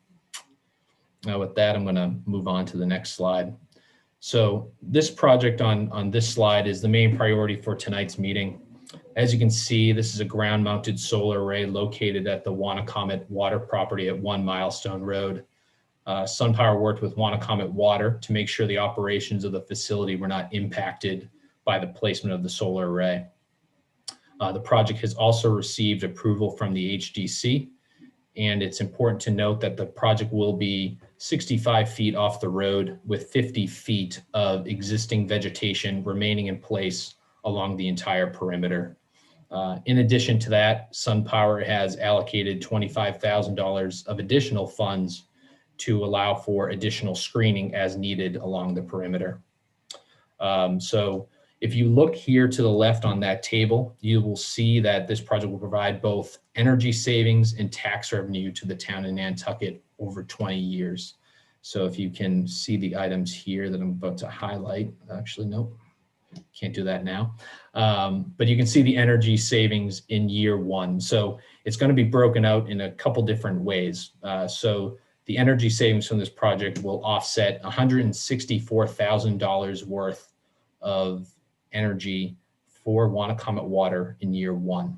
Now with that, I'm gonna move on to the next slide. So this project on this slide is the main priority for tonight's meeting. As you can see, this is a ground mounted solar array located at the Wannacomet Water property at 1 Milestone Road. SunPower worked with Wannacomet Water to make sure the operations of the facility were not impacted by the placement of the solar array. The project has also received approval from the HDC, and it's important to note that the project will be 65 feet off the road with 50 feet of existing vegetation remaining in place along the entire perimeter. In addition to that, SunPower has allocated $25,000 of additional funds to allow for additional screening as needed along the perimeter. So if you look here to the left on that table, you will see that this project will provide both energy savings and tax revenue to the town of Nantucket over 20 years. So if you can see the items here that I'm about to highlight, actually, nope, can't do that now. But you can see the energy savings in year 1. So it's going to be broken out in a couple different ways. So the energy savings from this project will offset $164,000 worth of energy for Wannacomet Water in year 1.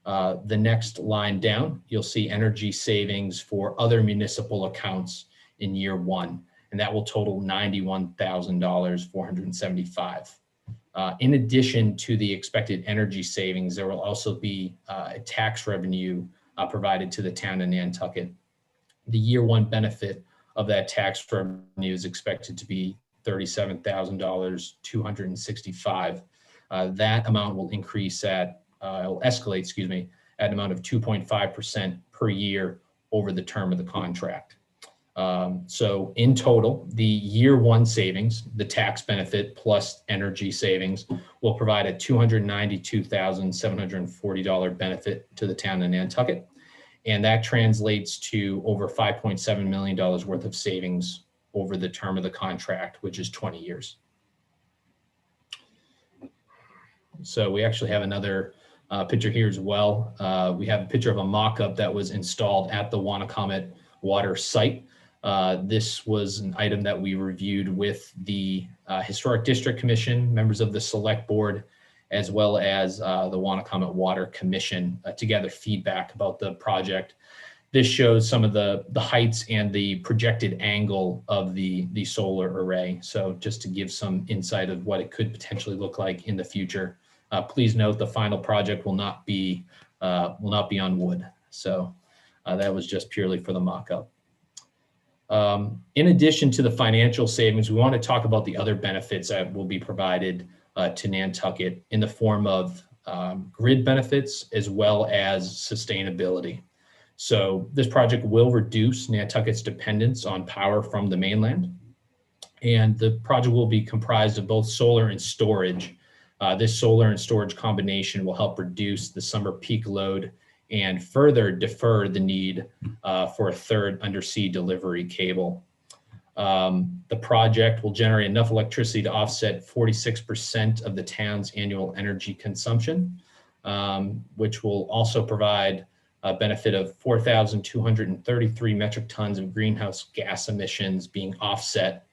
The next line down, you'll see energy savings for other municipal accounts in year 1. and that will total $91,475. In addition to the expected energy savings, there will also be a tax revenue provided to the town of Nantucket. The year one benefit of that tax revenue is expected to be $37,265. That amount will increase will escalate, excuse me, at an amount of 2.5% per year over the term of the contract. So in total, the year one savings, the tax benefit plus energy savings, will provide a $292,740 benefit to the town of Nantucket. And that translates to over $5.7 million worth of savings over the term of the contract, which is 20 years. So we actually have another picture here as well. We have a picture of a mock-up that was installed at the Wannacomet Water site. This was an item that we reviewed with the Historic District Commission, members of the Select Board, as well as the Wannacomet Water Commission to gather feedback about the project. This shows some of the heights and the projected angle of the solar array. So just to give some insight of what it could potentially look like in the future. Please note the final project will not be on wood. So that was just purely for the mock-up. In addition to the financial savings, we want to talk about the other benefits that will be provided to Nantucket in the form of grid benefits as well as sustainability. So this project will reduce Nantucket's dependence on power from the mainland. And the project will be comprised of both solar and storage. This solar and storage combination will help reduce the summer peak load and further defer the need for a third undersea delivery cable. The project will generate enough electricity to offset 46% of the town's annual energy consumption, which will also provide a benefit of 4,233 metric tons of greenhouse gas emissions being offset,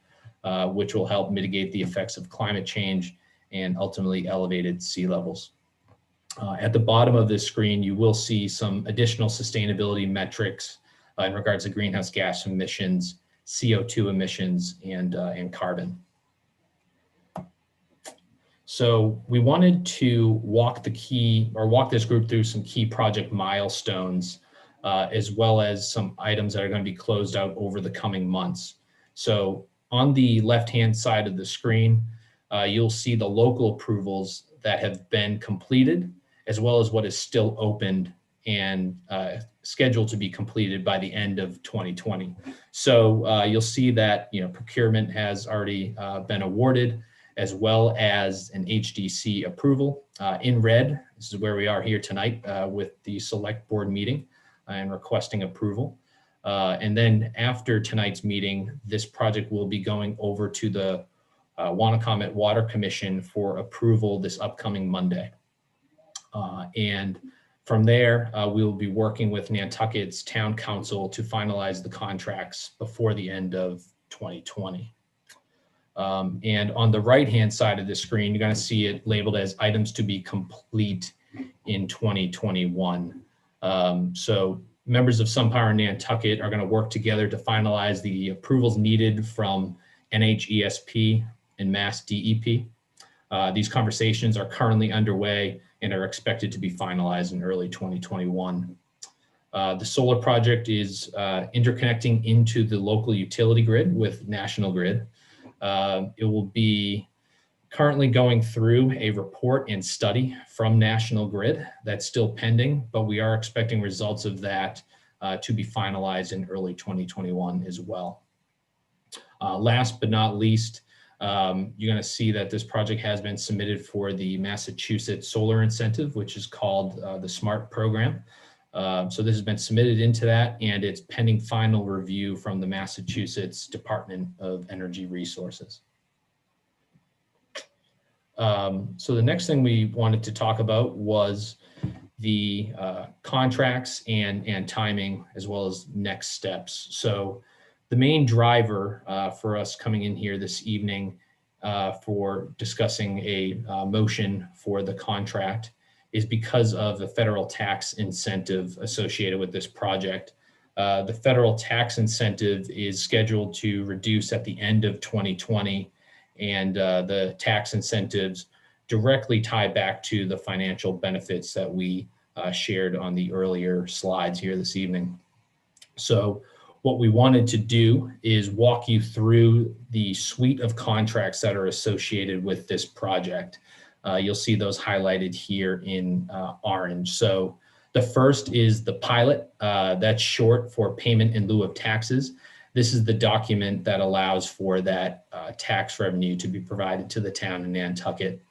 which will help mitigate the effects of climate change and ultimately elevated sea levels. At the bottom of this screen, you will see some additional sustainability metrics in regards to greenhouse gas emissions, CO2 emissions, and carbon. So we wanted to walk this group through some key project milestones, as well as some items that are going to be closed out over the coming months. So on the left-hand side of the screen, you'll see the local approvals that have been completed, as well as what is still opened and scheduled to be completed by the end of 2020. So you'll see that procurement has already been awarded, as well as an HDC approval. In red, this is where we are here tonight with the select board meeting and requesting approval. And then after tonight's meeting, this project will be going over to the Wannacomet Water Commission for approval this upcoming Monday. And from there, we will be working with Nantucket's town council to finalize the contracts before the end of 2020. And on the right-hand side of the screen, you're going to see it labeled as items to be complete in 2021. So members of SunPower Nantucket are going to work together to finalize the approvals needed from NHESP and Mass DEP. These conversations are currently underway and are expected to be finalized in early 2021. The solar project is interconnecting into the local utility grid with National Grid. It will be currently going through a report and study from National Grid that's still pending, but we are expecting results of that to be finalized in early 2021 as well. Last but not least, you're going to see that this project has been submitted for the Massachusetts Solar Incentive, which is called the SMART program. So this has been submitted into that, and it's pending final review from the Massachusetts Department of Energy Resources. So the next thing we wanted to talk about was the contracts and timing, as well as next steps. So the main driver for us coming in here this evening for discussing a motion for the contract is because of the federal tax incentive associated with this project. The federal tax incentive is scheduled to reduce at the end of 2020, and the tax incentives directly tie back to the financial benefits that we shared on the earlier slides here this evening. So what we wanted to do is walk you through the suite of contracts that are associated with this project. You'll see those highlighted here in orange. So the first is the pilot. That's short for payment in lieu of taxes. This is the document that allows for that tax revenue to be provided to the town of Nantucket.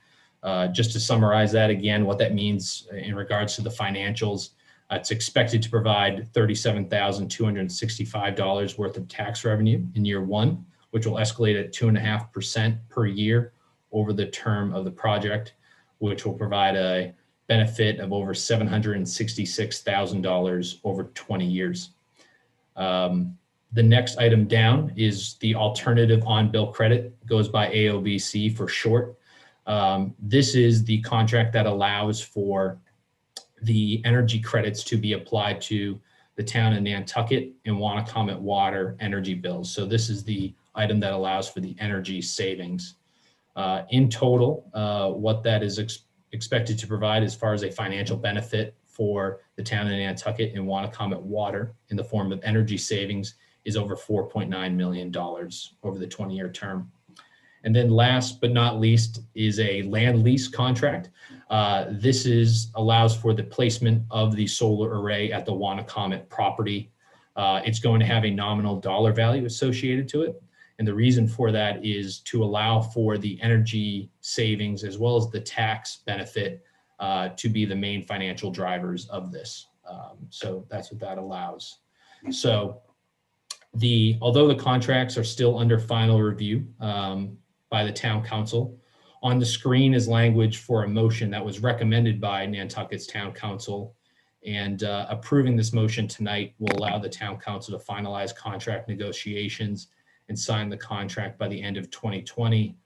Just to summarize that again, what that means in regards to the financials, it's expected to provide $37,265 worth of tax revenue in year one, which will escalate at 2.5% per year over the term of the project, which will provide a benefit of over $766,000 over 20 years. The next item down is the alternative on-bill credit, goes by AOBC for short. This is the contract that allows for the energy credits to be applied to the town of Nantucket and Wannacomet water energy bills. So this is the item that allows for the energy savings. In total, what that is expected to provide as far as a financial benefit for the town of Nantucket and Wannacomet water in the form of energy savings is over $4.9 million over the 20-year term. And then last but not least is a land lease contract. This allows for the placement of the solar array at the Wannacomet property. It's going to have a nominal dollar value associated to it. And the reason for that is to allow for the energy savings as well as the tax benefit to be the main financial drivers of this. So that's what that allows. So although the contracts are still under final review by the town council, on the screen is language for a motion that was recommended by Nantucket's town council, and approving this motion tonight will allow the town council to finalize contract negotiations and sign the contract by the end of 2020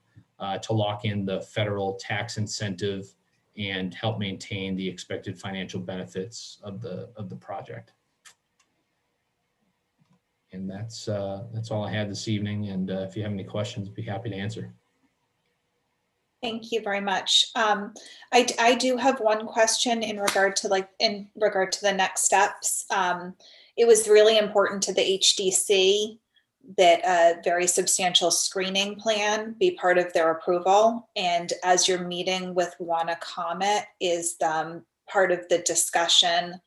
to lock in the federal tax incentive and help maintain the expected financial benefits of the project. And that's all I had this evening. And if you have any questions, I'd be happy to answer. Thank you very much. I do have one question in regard to the next steps. It was really important to the HDC that a very substantial screening plan be part of their approval. And as you're meeting with Wannacomet, is part of the discussion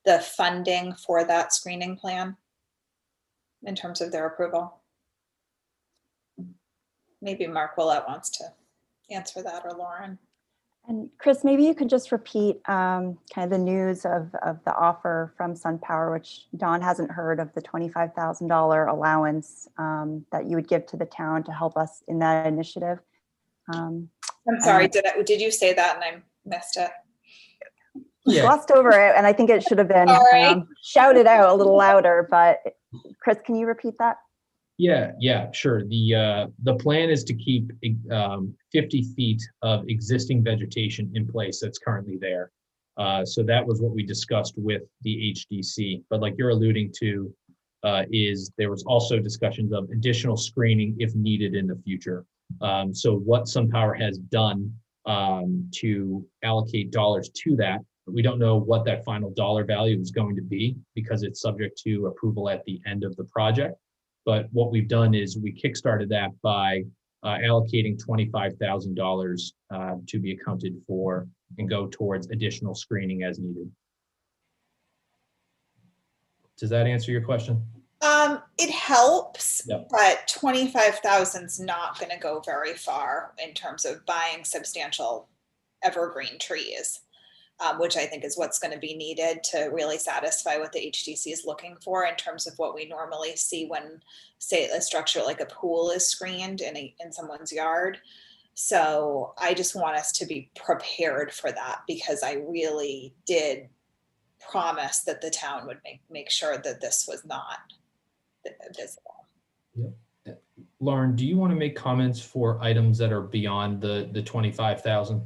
the funding for that screening plan in terms of their approval? Maybe Mark Willett wants to answer that, or Lauren. And Chris, maybe you could just repeat kind of the news of the offer from SunPower, which Don hasn't heard, of the $25,000 allowance that you would give to the town to help us in that initiative. I'm sorry, did you say that and I missed it? Glossed over it, and I think it should have been shouted out a little louder, but Chris, can you repeat that? Yeah, sure. The plan is to keep 50 feet of existing vegetation in place that's currently there. So that was what we discussed with the HDC. But like you're alluding to, there was also discussions of additional screening if needed in the future. So what SunPower has done to allocate dollars to that, we don't know what that final dollar value is going to be because it's subject to approval at the end of the project. But what we've done is we kickstarted that by allocating $25,000 to be accounted for and go towards additional screening as needed. Does that answer your question? It helps, Yep. but 25,000 is not going to go very far in terms of buying substantial evergreen trees, which I think is what's going to be needed to really satisfy what the HDC is looking for in terms of what we normally see when, say, a structure like a pool is screened in someone's yard. So I just want us to be prepared for that, because I really did promise that the town would make sure that this was not visible. Yep. Lauren, do you want to make comments for items that are beyond the 25,000?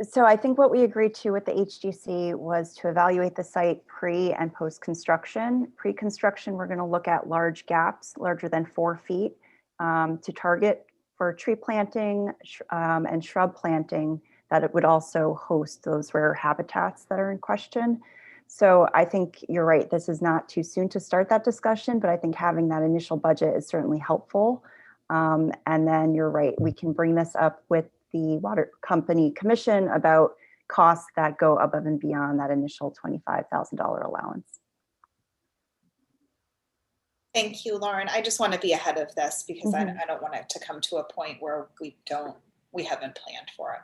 So I think what we agreed to with the HGC was to evaluate the site pre and post construction. Pre-construction, we're going to look at large gaps larger than 4 feet to target for tree planting and shrub planting, that it would also host those rare habitats that are in question. So I think you're right. This is not too soon to start that discussion, but I think having that initial budget is certainly helpful. And then you're right, we can bring this up with the water company commission about costs that go above and beyond that initial $25,000 allowance. Thank you, Lauren. I just want to be ahead of this because I don't want it to come to a point where we haven't planned for it.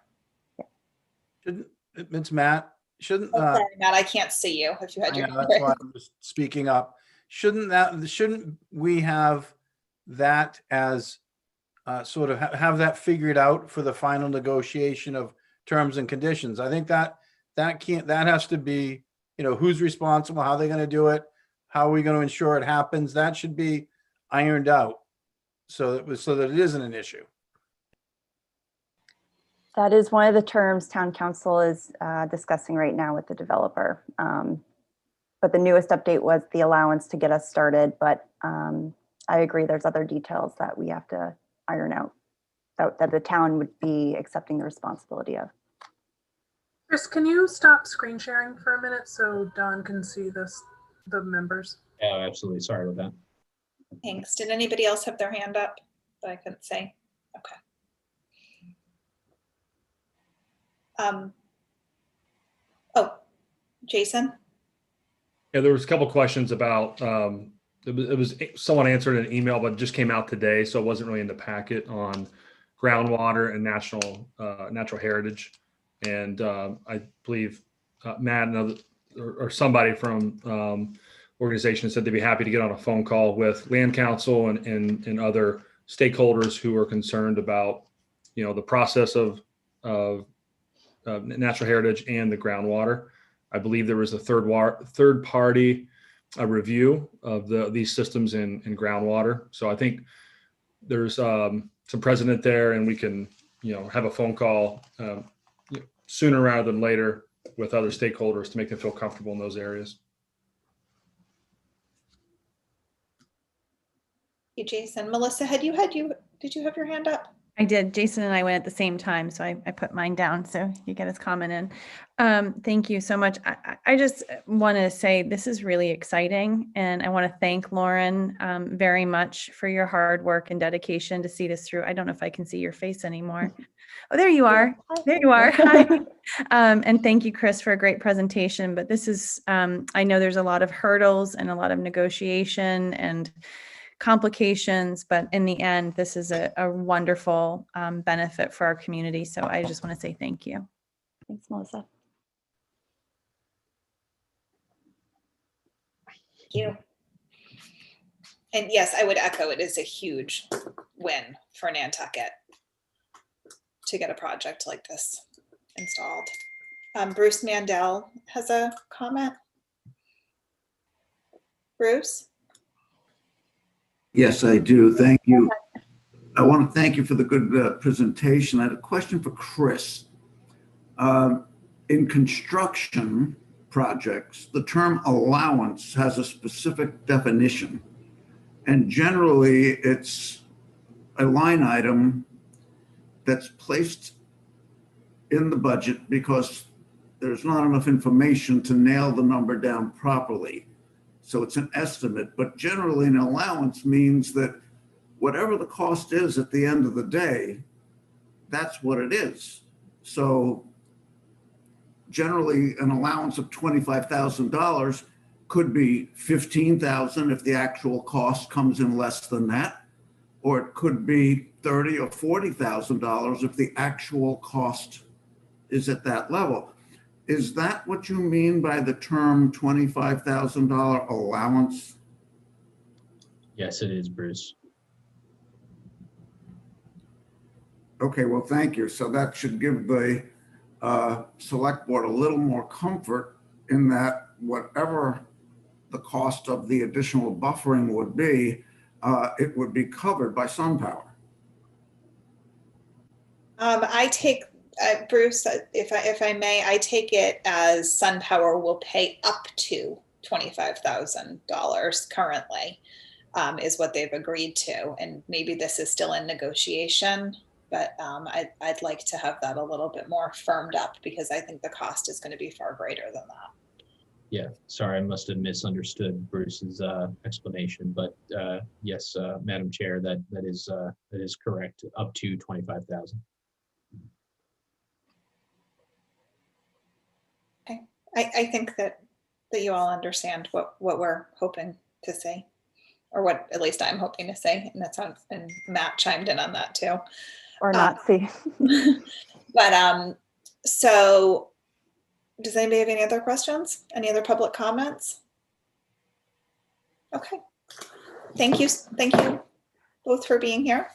Shouldn't, it's Matt. Shouldn't, Sorry, Matt, I can't see you if you had your hand that's why I'm just speaking up. Shouldn't we have that as sort of have that figured out for the final negotiation of terms and conditions? I think that has to be, who's responsible, how they're going to do it, how are we going to ensure it happens? That should be ironed out so that it isn't an issue. That is one of the terms town council is discussing right now with the developer. But the newest update was the allowance to get us started. But I agree, there's other details that we have to iron out that the town would be accepting the responsibility of. Chris, can you stop screen sharing for a minute so Don can see the members? Yeah, absolutely. Sorry about that. Thanks. Did anybody else have their hand up that I couldn't say? Okay. Oh, Jason? Yeah, there was a couple questions about, it was someone answered an email, but it just came out today, so it wasn't really in the packet, on groundwater and natural heritage. And I believe Matt and other, or somebody from organization said they'd be happy to get on a phone call with land council and other stakeholders who are concerned about, the process of natural heritage and the groundwater. I believe there was a third party review of these systems in groundwater. So I think there's some precedent there, and we can have a phone call sooner rather than later with other stakeholders to make them feel comfortable in those areas. Hey, Jason. Melissa, did you have your hand up? I did. Jason and I went at the same time, so I put mine down so you get his comment in. Thank you so much. I just want to say this is really exciting, and I want to thank Lauren very much for your hard work and dedication to see this through. I don't know if I can see your face anymore. Oh, there you are. There you are. Hi. And thank you, Chris, for a great presentation. But this is, I know there's a lot of hurdles and a lot of negotiation and complications, but in the end, this is a wonderful benefit for our community. So I just want to say thank you. Thanks, Melissa. Thank you. And yes, I would echo, it is a huge win for Nantucket to get a project like this installed. Bruce Mandel has a comment. Bruce? Yes, I do. Thank you. I want to thank you for the good presentation. I had a question for Chris. In construction projects, the term allowance has a specific definition, and generally it's a line item that's placed in the budget because there's not enough information to nail the number down properly. So it's an estimate, but generally an allowance means that whatever the cost is at the end of the day, that's what it is. So generally an allowance of $25,000 could be $15,000 if the actual cost comes in less than that, or it could be $30,000 or $40,000 if the actual cost is at that level. Is that what you mean by the term $25,000 allowance? Yes, it is, Bruce. Okay, well, thank you. So that should give the select board a little more comfort in that whatever the cost of the additional buffering would be, it would be covered by SunPower. I take Bruce, if I may, I take it as SunPower will pay up to $25,000 currently, is what they've agreed to. And maybe this is still in negotiation, but I'd like to have that a little bit more firmed up because I think the cost is going to be far greater than that. Yeah, sorry, I must have misunderstood Bruce's explanation, but yes, Madam Chair, that is correct, up to 25,000. Okay, I think that you all understand what we're hoping to see, or what at least I'm hoping to say, and and Matt chimed in on that too. Or not see. But so does anybody have any other questions? Any other public comments? Okay. Thank you both for being here.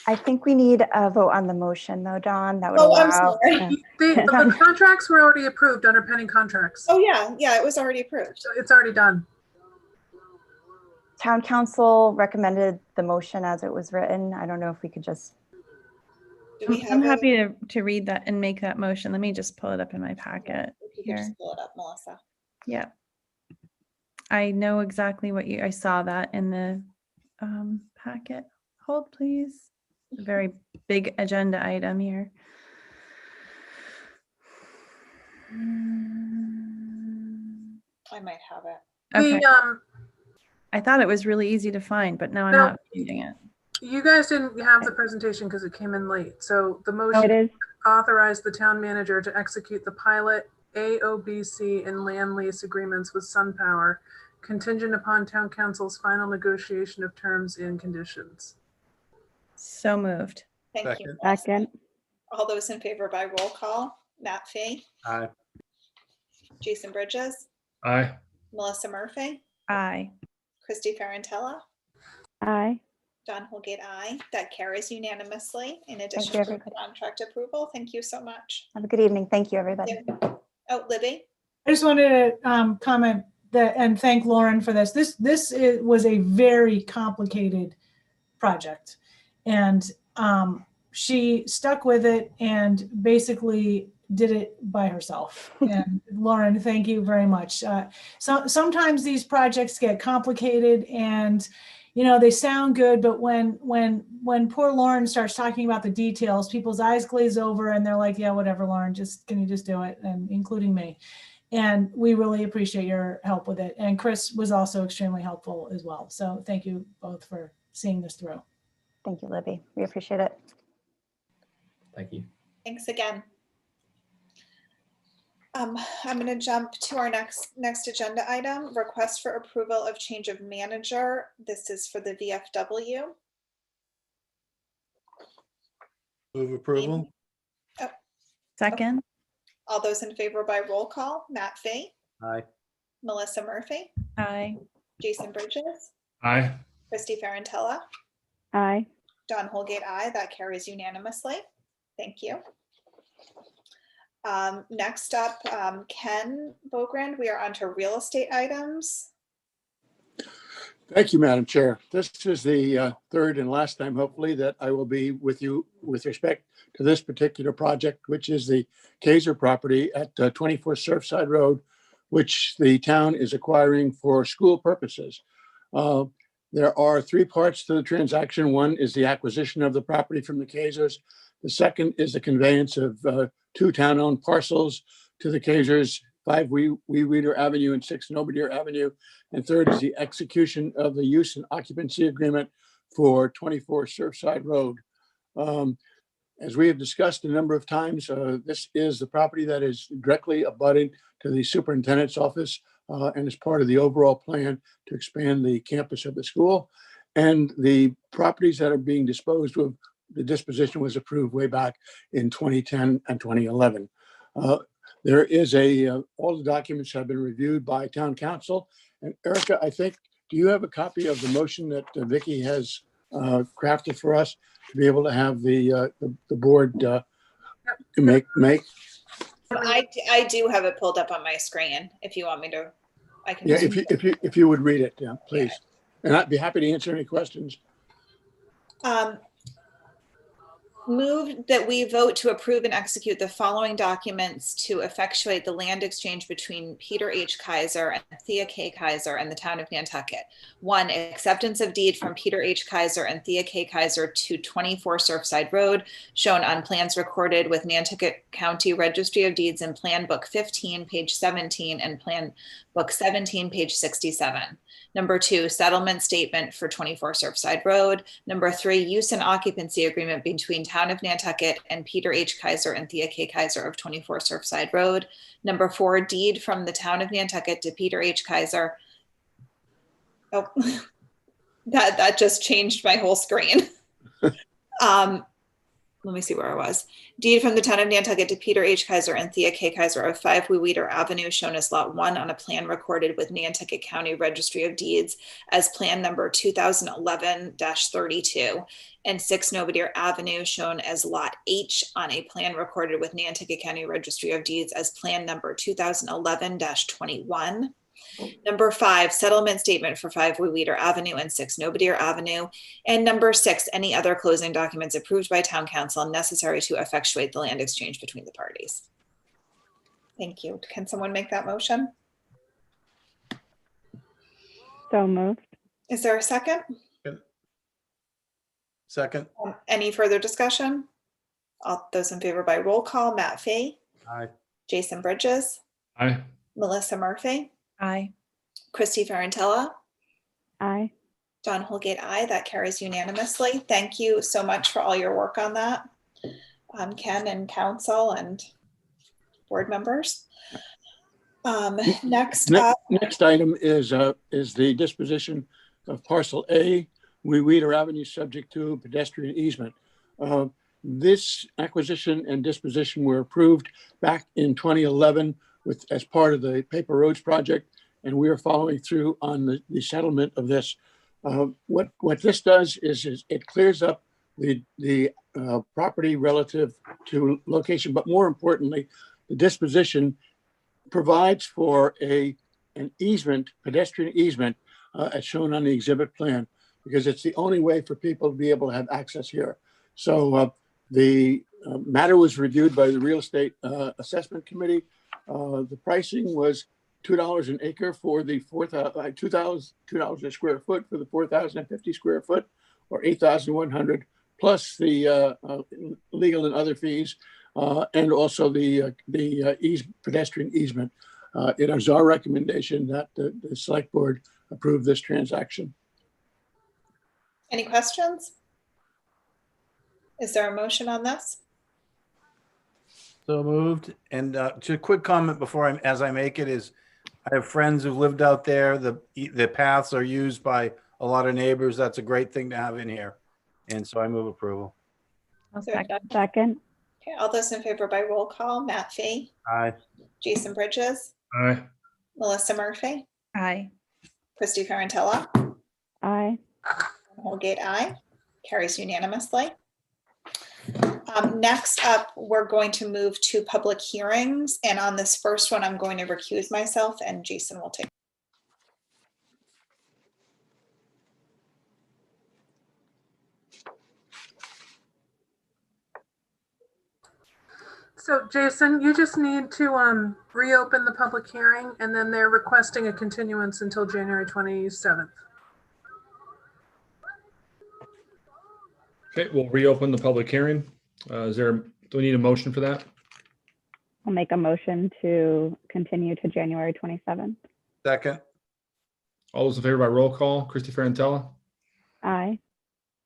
I think we need a vote on the motion though, Dawn. That would Oh, I'm allow. sorry. The contracts were already approved under pending contracts. Oh yeah, it was already approved. So it's already done. Town council recommended the motion as it was written. I don't know if we could just. I'm happy to read that and make that motion. Let me just pull it up in my packet here. Just pull it up, Melissa. Yeah. I know exactly what I saw that in the packet. Hold please. A very big agenda item here. I might have it. Okay. I thought it was really easy to find, but now I'm not finding it. You guys didn't have the presentation because it came in late. So the motion authorized the town manager to execute the pilot AOBC and land lease agreements with SunPower, contingent upon town council's final negotiation of terms and conditions. So moved. Thank you. Second. All those in favor by roll call. Matt Fee. Aye. Jason Bridges. Aye. Melissa Murphy. Aye. Christy Ferrantella. Aye. Don Holgate, aye. That carries unanimously in you, addition to everybody. contract approval. Thank you so much. Have a good evening. Thank you, everybody. Oh, Libby. I just wanted to comment that and thank Lauren for this. This was a very complicated project, and she stuck with it and basically did it by herself. And Lauren, thank you very much. Sometimes these projects get complicated and they sound good, but when poor Lauren starts talking about the details, people's eyes glaze over and they're like, yeah, whatever, Lauren, can you just do it? And including me. And we really appreciate your help with it. And Chris was also extremely helpful as well. So thank you both for seeing this through. Thank you, Libby. We appreciate it. Thank you. Thanks again. I'm going to jump to our next agenda item, request for approval of change of manager. This is for the VFW. Move approval. Second. All those in favor by roll call. Matt Fee. Aye. Melissa Murphy. Aye. Jason Bridges. Aye. Christy Ferrantella. Aye. Don Holgate, aye. That carries unanimously. Thank you. Next up, Ken Bogrand. We are on to real estate items. Thank you, Madam Chair. This is the third and last time, hopefully, that I will be with you with respect to this particular project, which is the Kaiser property at 24 Surfside Road, which the town is acquiring for school purposes. There are three parts to the transaction. One is the acquisition of the property from the Kaisers. The second is the conveyance of two town-owned parcels to the Kaisers, 5 Wee Weeder Avenue and 6 Nobodere Avenue. And third is the execution of the use and occupancy agreement for 24 Surfside Road. As we have discussed a number of times, this is the property that is directly abutting to the superintendent's office and is part of the overall plan to expand the campus of the school. And the properties that are being disposed of, the disposition was approved way back in 2010 and 2011. There is all the documents have been reviewed by town council. And Erica, I think, do you have a copy of the motion that Vicky has crafted for us to be able to have the board make? I do have it pulled up on my screen. If you want me to, I can. Yeah, if you would read it, yeah, please. And I'd be happy to answer any questions. Move that we vote to approve and execute the following documents to effectuate the land exchange between Peter H. Kaiser and Thea K. Kaiser and the town of Nantucket. 1, acceptance of deed from Peter H. Kaiser and Thea K. Kaiser to 24 Surfside Road, shown on plans recorded with Nantucket County Registry of Deeds in Plan Book 15, page 17, and Plan Book 17, page 67. Number 2, settlement statement for 24 Surfside Road. Number 3, use and occupancy agreement between Town of Nantucket and Peter H. Kaiser and Thea K. Kaiser of 24 Surfside Road. Number 4, deed from the Town of Nantucket to Peter H. Kaiser. Oh, that just changed my whole screen. Let me see where I was. Deed from the Town of Nantucket to Peter H. Kaiser and Thea K. Kaiser of 5 Weeweeder Avenue, shown as Lot 1 on a plan recorded with Nantucket County Registry of Deeds as plan number 2011-32, and 6 Novadear Avenue, shown as Lot H on a plan recorded with Nantucket County Registry of Deeds as plan number 2011-21. Number 5, settlement statement for 5 Weeweeder Avenue and 6 Novadear Avenue. And number 6, any other closing documents approved by town council necessary to effectuate the land exchange between the parties. Thank you. Can someone make that motion? So moved. Is there a second? Second. Any further discussion? All those in favor by roll call: Matt Fee, Aye. Jason Bridges, Aye. Melissa Murphy, Aye. Christy Ferrantella, Aye. John Holgate, aye. That carries unanimously. Thank you so much for all your work on that, Ken and council and board members. Next up, Next item is the disposition of parcel A, Weeweeder Avenue, subject to pedestrian easement. This acquisition and disposition were approved back in 2011 as part of the Paper Roads project, and we are following through on the settlement of this. What this does is it clears up the property relative to location, but more importantly, the disposition provides for an easement, pedestrian easement, as shown on the exhibit plan, because it's the only way for people to be able to have access here. So the matter was reviewed by the Real Estate Assessment Committee. The pricing was $2 an acre for the $2 a square foot for the 4,050 square foot, or 8,100 plus the legal and other fees, and also the pedestrian easement. It is our recommendation that the select board approve this transaction. any questions? Is there a motion on this? So moved. And just a quick comment before as I make it is, I have friends who've lived out there. The paths are used by a lot of neighbors. That's a great thing to have in here. And so I move approval. I'll Is there a second. Second. Okay, all those in favor by roll call: Matt Fee, Aye. Jason Bridges, Aye. Melissa Murphy, Aye. Christy Ferrantella, Aye. Holgate, aye. Carries unanimously. Next up, we're going to move to public hearings. And on this first one, I'm going to recuse myself and Jason will take. So Jason, you just need to reopen the public hearing, and then they're requesting a continuance until January 27th. Okay, we'll reopen the public hearing. Do we need a motion for that? I'll make a motion to continue to January 27th. Second. All those in favor by roll call: Christy Ferrantella, Aye.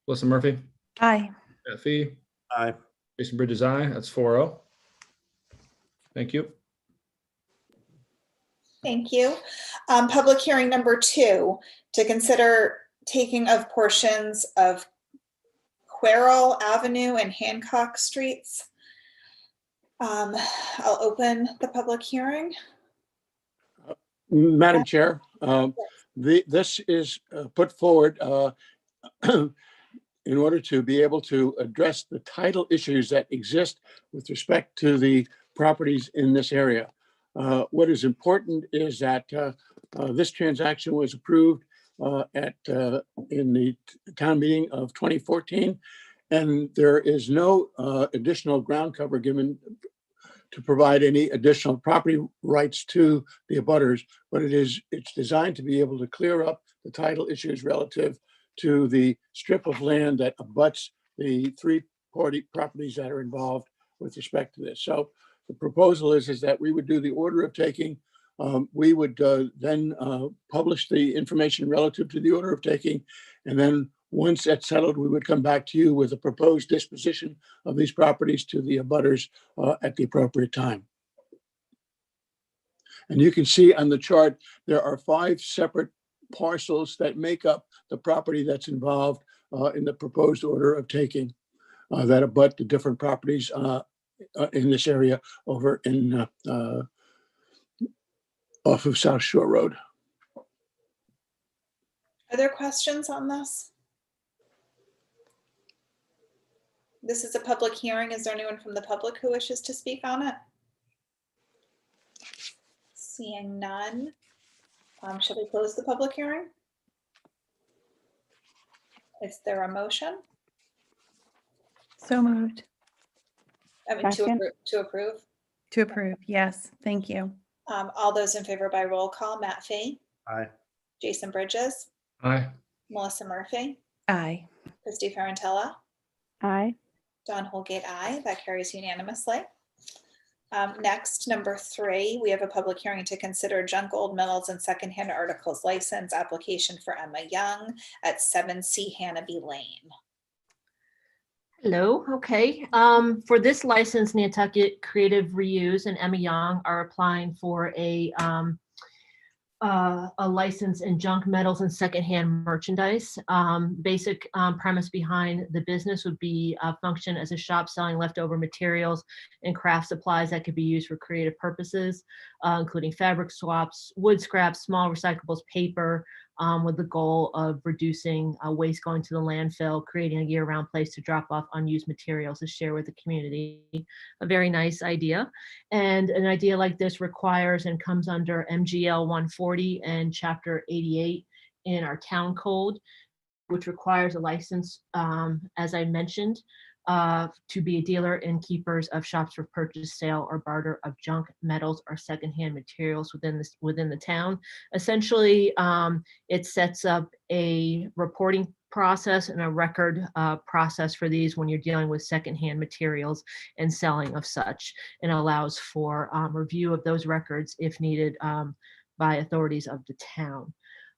Melissa Murphy, Aye. Matt Fee, Aye. Jason Bridges, aye. That's 4-0. Thank you. Thank you. Public hearing number 2, to consider taking of portions of Querl Avenue and Hancock Streets. I'll open the public hearing. Madam Chair, this is put forward in order to be able to address the title issues that exist with respect to the properties in this area. What is important is that this transaction was approved in the town meeting of 2014, And there is no additional ground cover given to provide any additional property rights to the abutters, but it's designed to be able to clear up the title issues relative to the strip of land that abuts the three-party properties that are involved with respect to this. So the proposal is that we would do the order of taking. We would then publish the information relative to the order of taking. And then once that's settled, we would come back to you with a proposed disposition of these properties to the abutters at the appropriate time. And you can see on the chart, there are 5 separate parcels that make up the property that's involved in the proposed order of taking that abut the different properties in this area over in off of South Shore Road. Are there questions on this? This is a public hearing. Is there anyone from the public who wishes to speak on it? Seeing none. Shall we close the public hearing? Is there a motion? So moved. I mean, Second. to approve? To approve, yes, thank you. All those in favor by roll call, Matt Fee, Aye. Jason Bridges, Aye. Melissa Murphy, Aye. Christy Ferrantella, Aye. Don Holgate, aye. That carries unanimously. Next, number 3, we have a public hearing to consider junk old metals and secondhand articles license application for Emma Young at 7C Hannaby Lane. Hello, okay. For this license, Nantucket Creative Reuse and Emma Young are applying for a license in junk metals and secondhand merchandise. Basic premise behind the business would be function as a shop selling leftover materials and craft supplies that could be used for creative purposes, including fabric swaps, wood scraps, small recyclables, paper, with the goal of reducing waste going to the landfill, creating a year-round place to drop off unused materials to share with the community. A very nice idea. And an idea like this requires and comes under MGL 140 and Chapter 88 in our town code, which requires a license, as I mentioned, to be a dealer and keepers of shops for purchase, sale, or barter of junk metals or secondhand materials within the town. Essentially, it sets up a reporting process and a record process for these when you're dealing with secondhand materials and selling of such, and allows for review of those records if needed by authorities of the town.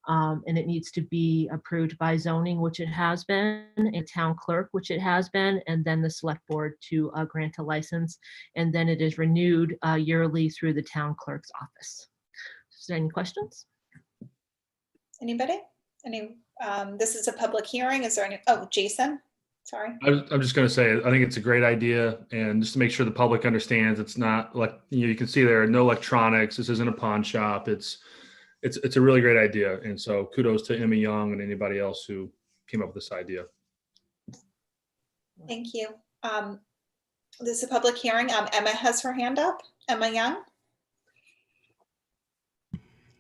And it needs to be approved by zoning, which it has been, and town clerk, which it has been, and then the select board to grant a license. And then it is renewed yearly through the town clerk's office. Is there any questions? Anybody? This is a public hearing. Is there any? Oh, Jason, sorry. I'm just going to say, I think it's a great idea, and just to make sure the public understands, it's not like, you can see there, no electronics. This isn't a pawn shop. It's a really great idea. And so kudos to Emma Young and anybody else who came up with this idea. Thank you. This is a public hearing. Emma has her hand up. Emma Young.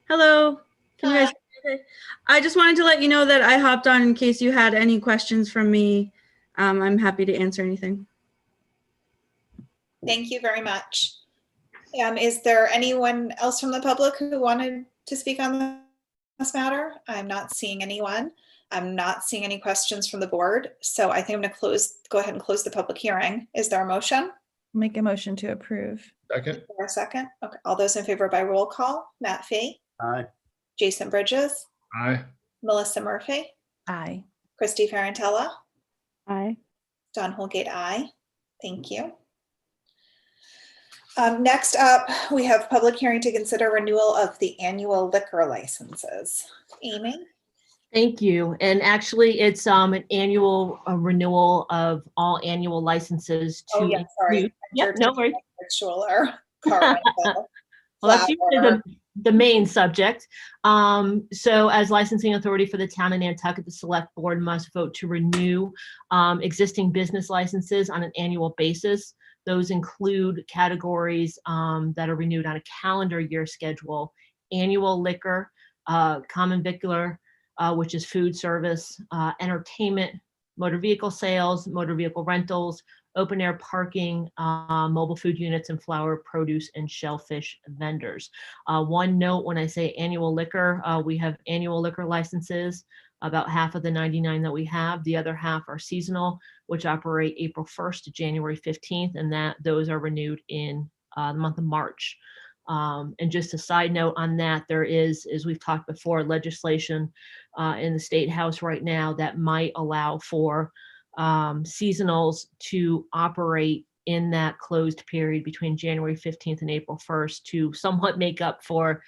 Hello. Can you guys hear me? I just wanted to let you know that I hopped on in case you had any questions from me. I'm happy to answer anything. Thank you very much. Is there anyone else from the public who wanted to speak on this matter? I'm not seeing anyone. I'm not seeing any questions from the board. So I think I'm going to go ahead and close the public hearing. Is there a motion? Make a motion to approve. Second. For a second. Okay. All those in favor by roll call. Matt Fee. Aye. Jason Bridges. Aye. Melissa Murphy. Aye. Christy Ferrantella. Aye. Don Holgate, aye. Thank you. Next up, we have public hearing to consider renewal of the annual liquor licenses. Amy? Thank you. And actually, it's an annual renewal of all annual licenses to Oh, yeah, sorry. Yep, no worries. Virtual or car rental. Well, that's usually the main subject. So as licensing authority for the town of Nantucket, the select board must vote to renew existing business licenses on an annual basis. Those include categories that are renewed on a calendar year schedule: annual liquor, common vicular, which is food service, entertainment, motor vehicle sales, motor vehicle rentals, open air parking, mobile food units, and flower, produce, and shellfish vendors. One note, when I say annual liquor, we have annual liquor licenses, about half of the 99 that we have. The other half are seasonal, which operate April 1st to January 15th, and those are renewed in the month of March. And just a side note on that, there is, as we've talked before, legislation in the State House right now that might allow for seasonals to operate in that closed period between January 15th and April 1st to somewhat make up for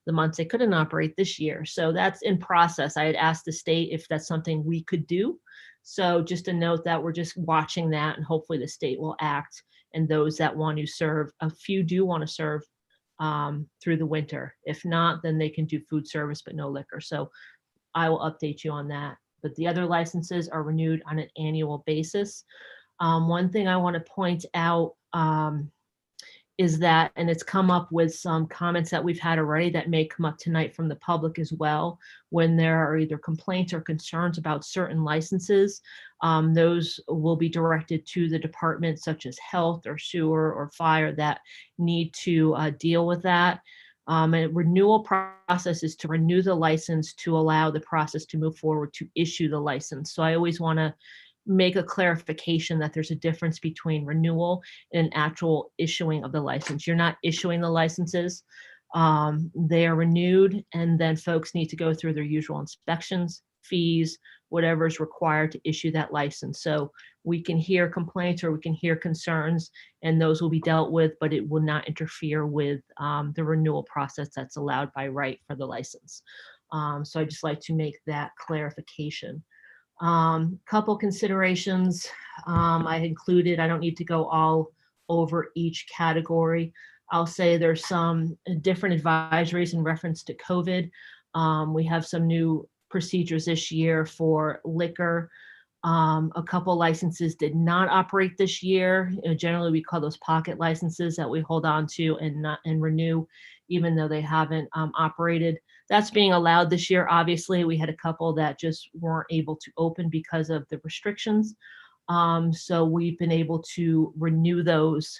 the months they couldn't operate this year. So that's in process. I had asked the state if that's something we could do. So just a note that we're just watching that, and hopefully the state will act, and those that want to serve, a few do want to serve through the winter. If not, then they can do food service, but no liquor. So I will update you on that. But the other licenses are renewed on an annual basis. One thing I want to point out is that, and it's come up with some comments that we've had already that may come up tonight from the public as well, when there are either complaints or concerns about certain licenses, those will be directed to the departments such as health or sewer or fire that need to deal with that. A renewal process is to renew the license to allow the process to move forward to issue the license. So I always want to make a clarification that there's a difference between renewal and actual issuing of the license. You're not issuing the licenses. They are renewed, and then folks need to go through their usual inspections, fees, whatever is required to issue that license. So we can hear complaints or we can hear concerns, and those will be dealt with, but it will not interfere with the renewal process that's allowed by right for the license. So I just like to make that clarification. Couple considerations I included. I don't need to go all over each category. I'll say there's some different advisories in reference to COVID. We have some new procedures this year for liquor. A couple licenses did not operate this year. Generally, we call those pocket licenses that we hold on to and renew, even though they haven't operated. That's being allowed this year. Obviously, we had a couple that just weren't able to open because of the restrictions. So we've been able to renew those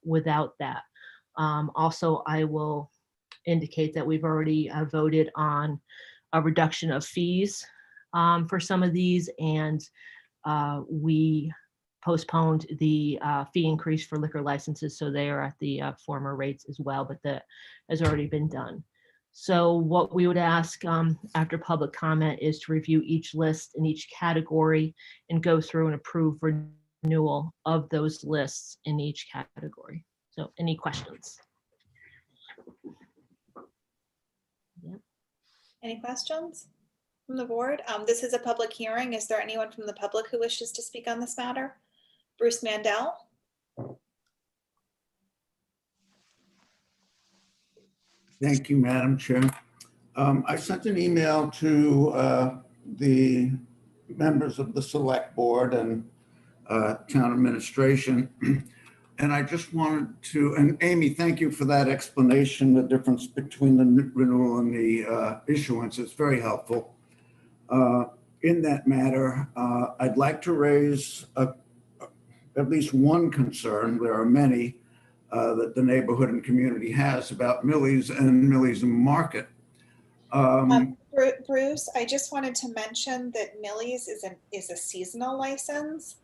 without that. Also, I will indicate that we've already voted on a reduction of fees for some of these, and we postponed the fee increase for liquor licenses, so they are at the former rates as well, but that has already been done. So what we would ask after public comment is to review each list in each category and go through and approve renewal of those lists in each category. So any questions? Yep. Any questions from the board? This is a public hearing. Is there anyone from the public who wishes to speak on this matter? Bruce Mandel. Thank you, Madam Chair. I sent an email to the members of the Select Board and Town Administration. And I just wanted to, and Amy, thank you for that explanation, the difference between the renewal and the issuance. It's very helpful. In that matter, I'd like to raise at least one concern. There are many that the neighborhood and community has about Millie's and Millie's Market. Bruce, I just wanted to mention that Millie's is a seasonal license.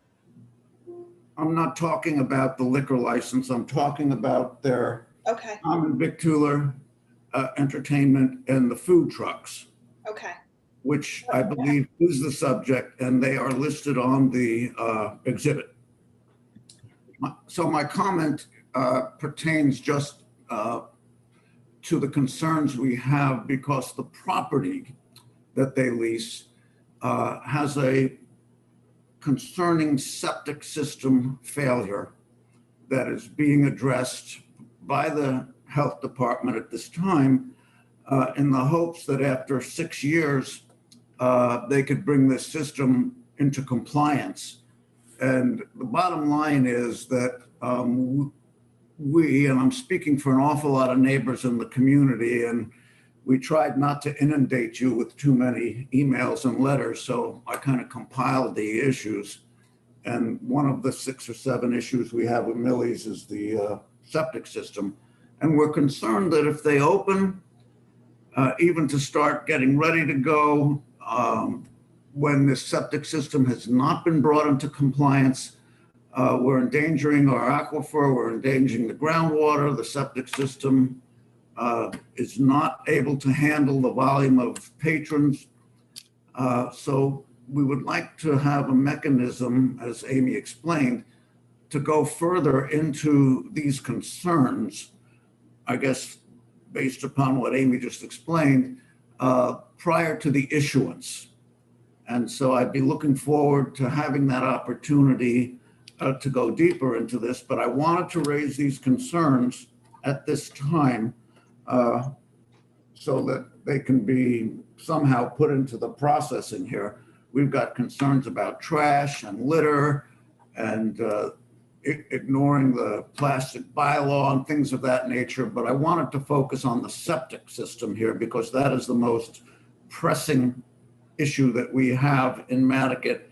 I'm not talking about the liquor license. I'm talking about their common victular entertainment and the food trucks. Okay. Which I believe is the subject, and they are listed on the exhibit. So my comment pertains just to the concerns we have because the property that they lease has a concerning septic system failure that is being addressed by the health department at this time in the hopes that after 6 years, they could bring this system into compliance. And the bottom line is that we, and I'm speaking for an awful lot of neighbors in the community, and we tried not to inundate you with too many emails and letters, so I kind of compiled the issues. And one of the 6 or 7 issues we have with Millie's is the septic system. And we're concerned that if they open, even to start getting ready to go, when the septic system has not been brought into compliance, we're endangering our aquifer, we're endangering the groundwater, the septic system is not able to handle the volume of patrons. So we would like to have a mechanism, as Amy explained, to go further into these concerns, I guess, based upon what Amy just explained, prior to the issuance. And so I'd be looking forward to having that opportunity to go deeper into this, but I wanted to raise these concerns at this time so that they can be somehow put into the processing here. We've got concerns about trash and litter and ignoring the plastic bylaw and things of that nature, but I wanted to focus on the septic system here because that is the most pressing issue that we have in Nantucket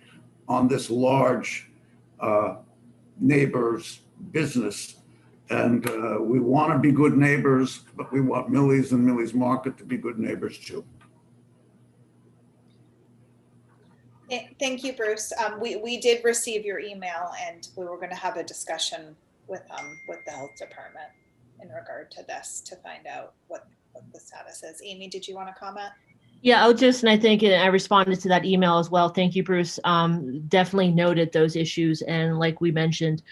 on this large neighbor's business. And we want to be good neighbors, but we want Millie's and Millie's Market to be good neighbors too. Thank you, Bruce. We did receive your email, and we were going to have a discussion with the health department in regard to this to find out what the status is. Amy, did you want to comment? Yeah, and I think I responded to that email as well. Thank you, Bruce. Definitely noted those issues. And like we mentioned,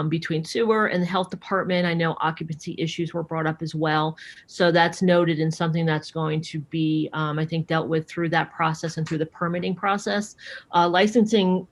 between sewer and the health department, I know occupancy issues were brought up as well. So that's noted and something that's going to be, I think, dealt with through that process and through the permitting process. Licensing,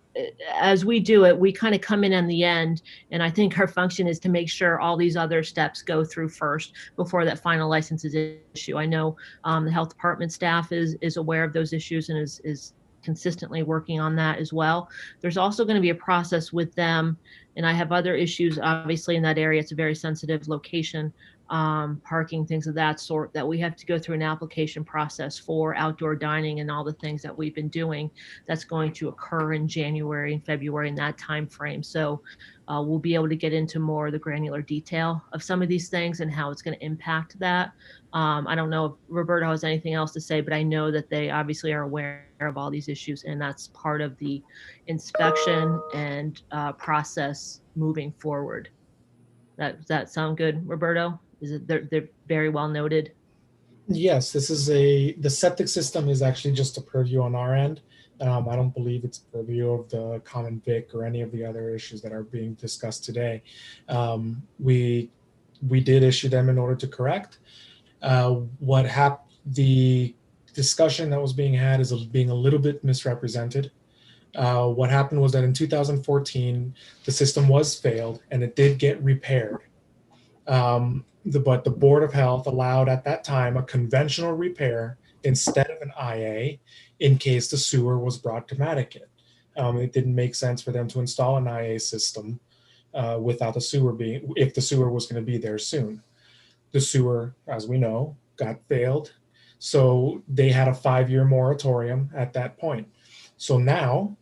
as we do it, we kind of come in the end. And I think our function is to make sure all these other steps go through first before that final license is issued. I know the health department staff is aware of those issues and is consistently working on that as well. There's also going to be a process with them, and I have other issues obviously in that area. It's a very sensitive location, parking, things of that sort, that we have to go through an application process for outdoor dining and all the things that we've been doing. That's going to occur in January and February in that time frame. So we'll be able to get into more of the granular detail of some of these things and how it's going to impact that. I don't know if Roberto has anything else to say, but I know that they obviously are aware of all these issues, and that's part of the inspection and process moving forward. Does that sound good, Roberto? Is it they're very well noted? Yes, the septic system is actually just a purview on our end. I don't believe it's a purview of the common vic or any of the other issues that are being discussed today. We did issue them in order to correct. The discussion that was being had is being a little bit misrepresented. What happened was that in 2014, the system was failed and it did get repaired. But the Board of Health allowed at that time a conventional repair instead of an IA in case the sewer was brought to Nantucket. It didn't make sense for them to install an IA system without the sewer if the sewer was going to be there soon. The sewer, as we know, got failed. So they had a 5-year moratorium at that point. So now,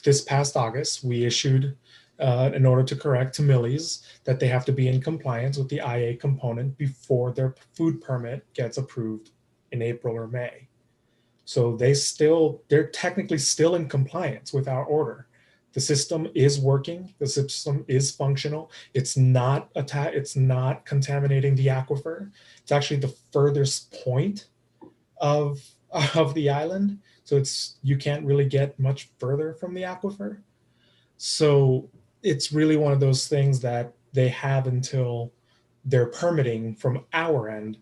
this past August, we issued in order to correct to Millie's that they have to be in compliance with the IA component before their food permit gets approved in April or May. So they're technically still in compliance with our order. The system is working. The system is functional. It's not contaminating the aquifer. It's actually the furthest point of the island. So you can't really get much further from the aquifer. So it's really one of those things that they have until they're permitting from our end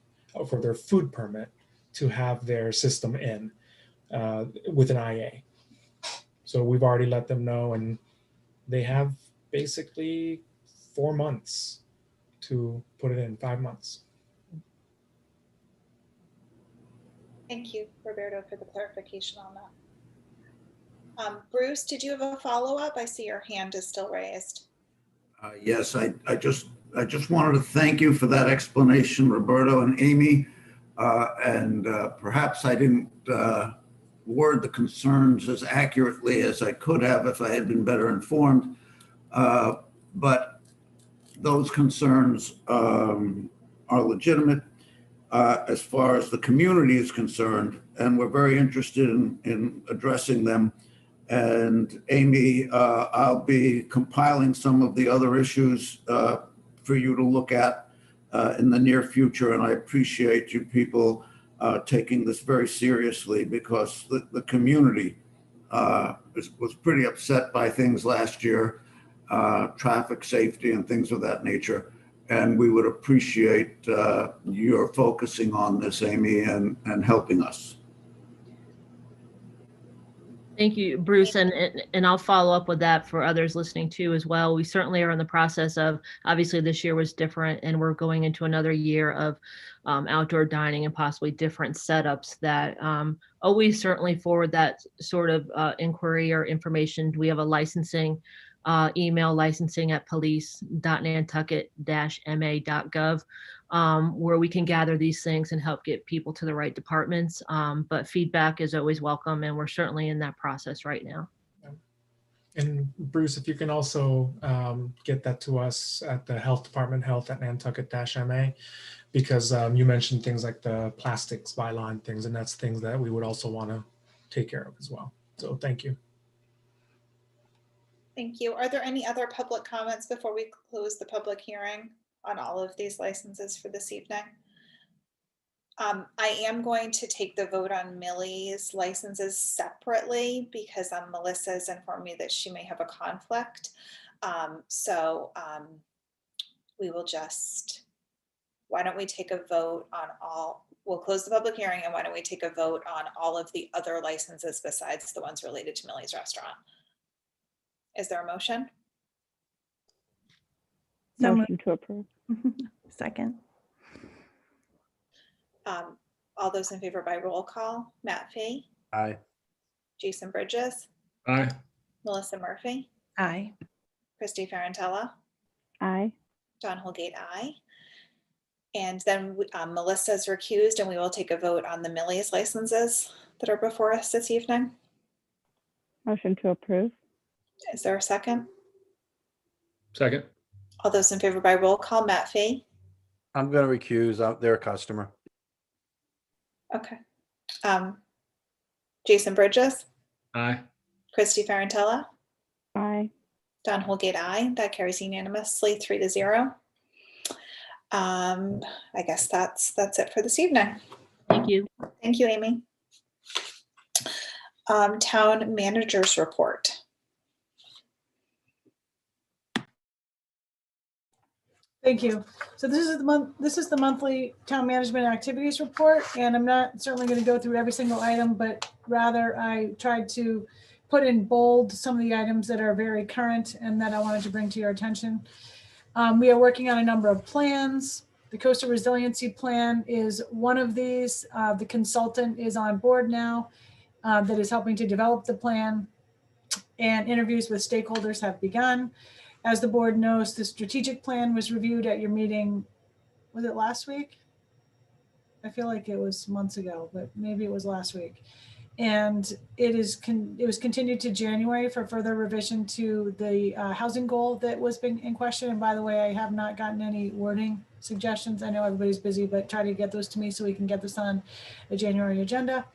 for their food permit to have their system in with an IA. So we've already let them know, and they have basically 4 months to put it in, 5 months. Thank you, Roberto, for the clarification on that. Bruce, did you have a follow-up? I see your hand is still raised. Yes, I just wanted to thank you for that explanation, Roberto and Amy. Perhaps I didn't word the concerns as accurately as I could have if I had been better informed. But those concerns are legitimate as far as the community is concerned, and we're very interested in addressing them. And Amy, I'll be compiling some of the other issues for you to look at in the near future. And I appreciate you people taking this very seriously, because the community was pretty upset by things last year, traffic safety and things of that nature. And we would appreciate your focusing on this, Amy, and helping us. Thank you, Bruce, and I'll follow up with that for others listening too as well. We certainly are in the process of, obviously this year was different, and we're going into another year of outdoor dining and possibly different setups that always certainly forward that sort of inquiry or information. We have a licensing email, licensing at police.nantucket-ma.gov, where we can gather these things and help get people to the right departments. But feedback is always welcome, and we're certainly in that process right now. And Bruce, if you can also get that to us at the health department, health@nantucket-ma, because you mentioned things like the plastics byline things, and that's things that we would also want to take care of as well. So thank you. Thank you. Are there any other public comments before we close the public hearing on all of these licenses for this evening? I am going to take the vote on Millie's licenses separately because Melissa has informed me that she may have a conflict. We will just, why don't we take a vote on all, we'll close the public hearing, and why don't we take a vote on all of the other licenses besides the ones related to Millie's restaurant? Is there a motion? Motion to approve. Second. All those in favor by roll call: Matt Fee, Aye. Jason Bridges, Aye. Melissa Murphy, Aye. Christy Ferrantella, Aye. John Holgate, aye. And then Melissa's recused, and we will take a vote on the Millie's licenses that are before us this evening. Motion to approve. Is there a second? Second. All those in favor by roll call: Matt Fee. I'm going to recuse. They're a customer. Okay. Jason Bridges, Aye. Christy Ferrantella, Aye. Don Holgate, aye. That carries unanimously 3-0. I guess that's it for this evening. Thank you. Thank you, Amy. Town managers report. Thank you. So this is the monthly town management activities report, and I'm not certainly going to go through every single item, but rather I tried to put in bold some of the items that are very current and that I wanted to bring to your attention. We are working on a number of plans. The Coastal Resiliency Plan is one of these. The consultant is on board now that is helping to develop the plan, and interviews with stakeholders have begun. As the board knows, the strategic plan was reviewed at your meeting. Was it last week? I feel like it was months ago, but maybe it was last week. And it was continued to January for further revision to the housing goal that was being in question. And by the way, I have not gotten any wording suggestions. I know everybody's busy, but try to get those to me so we can get this on the January agenda.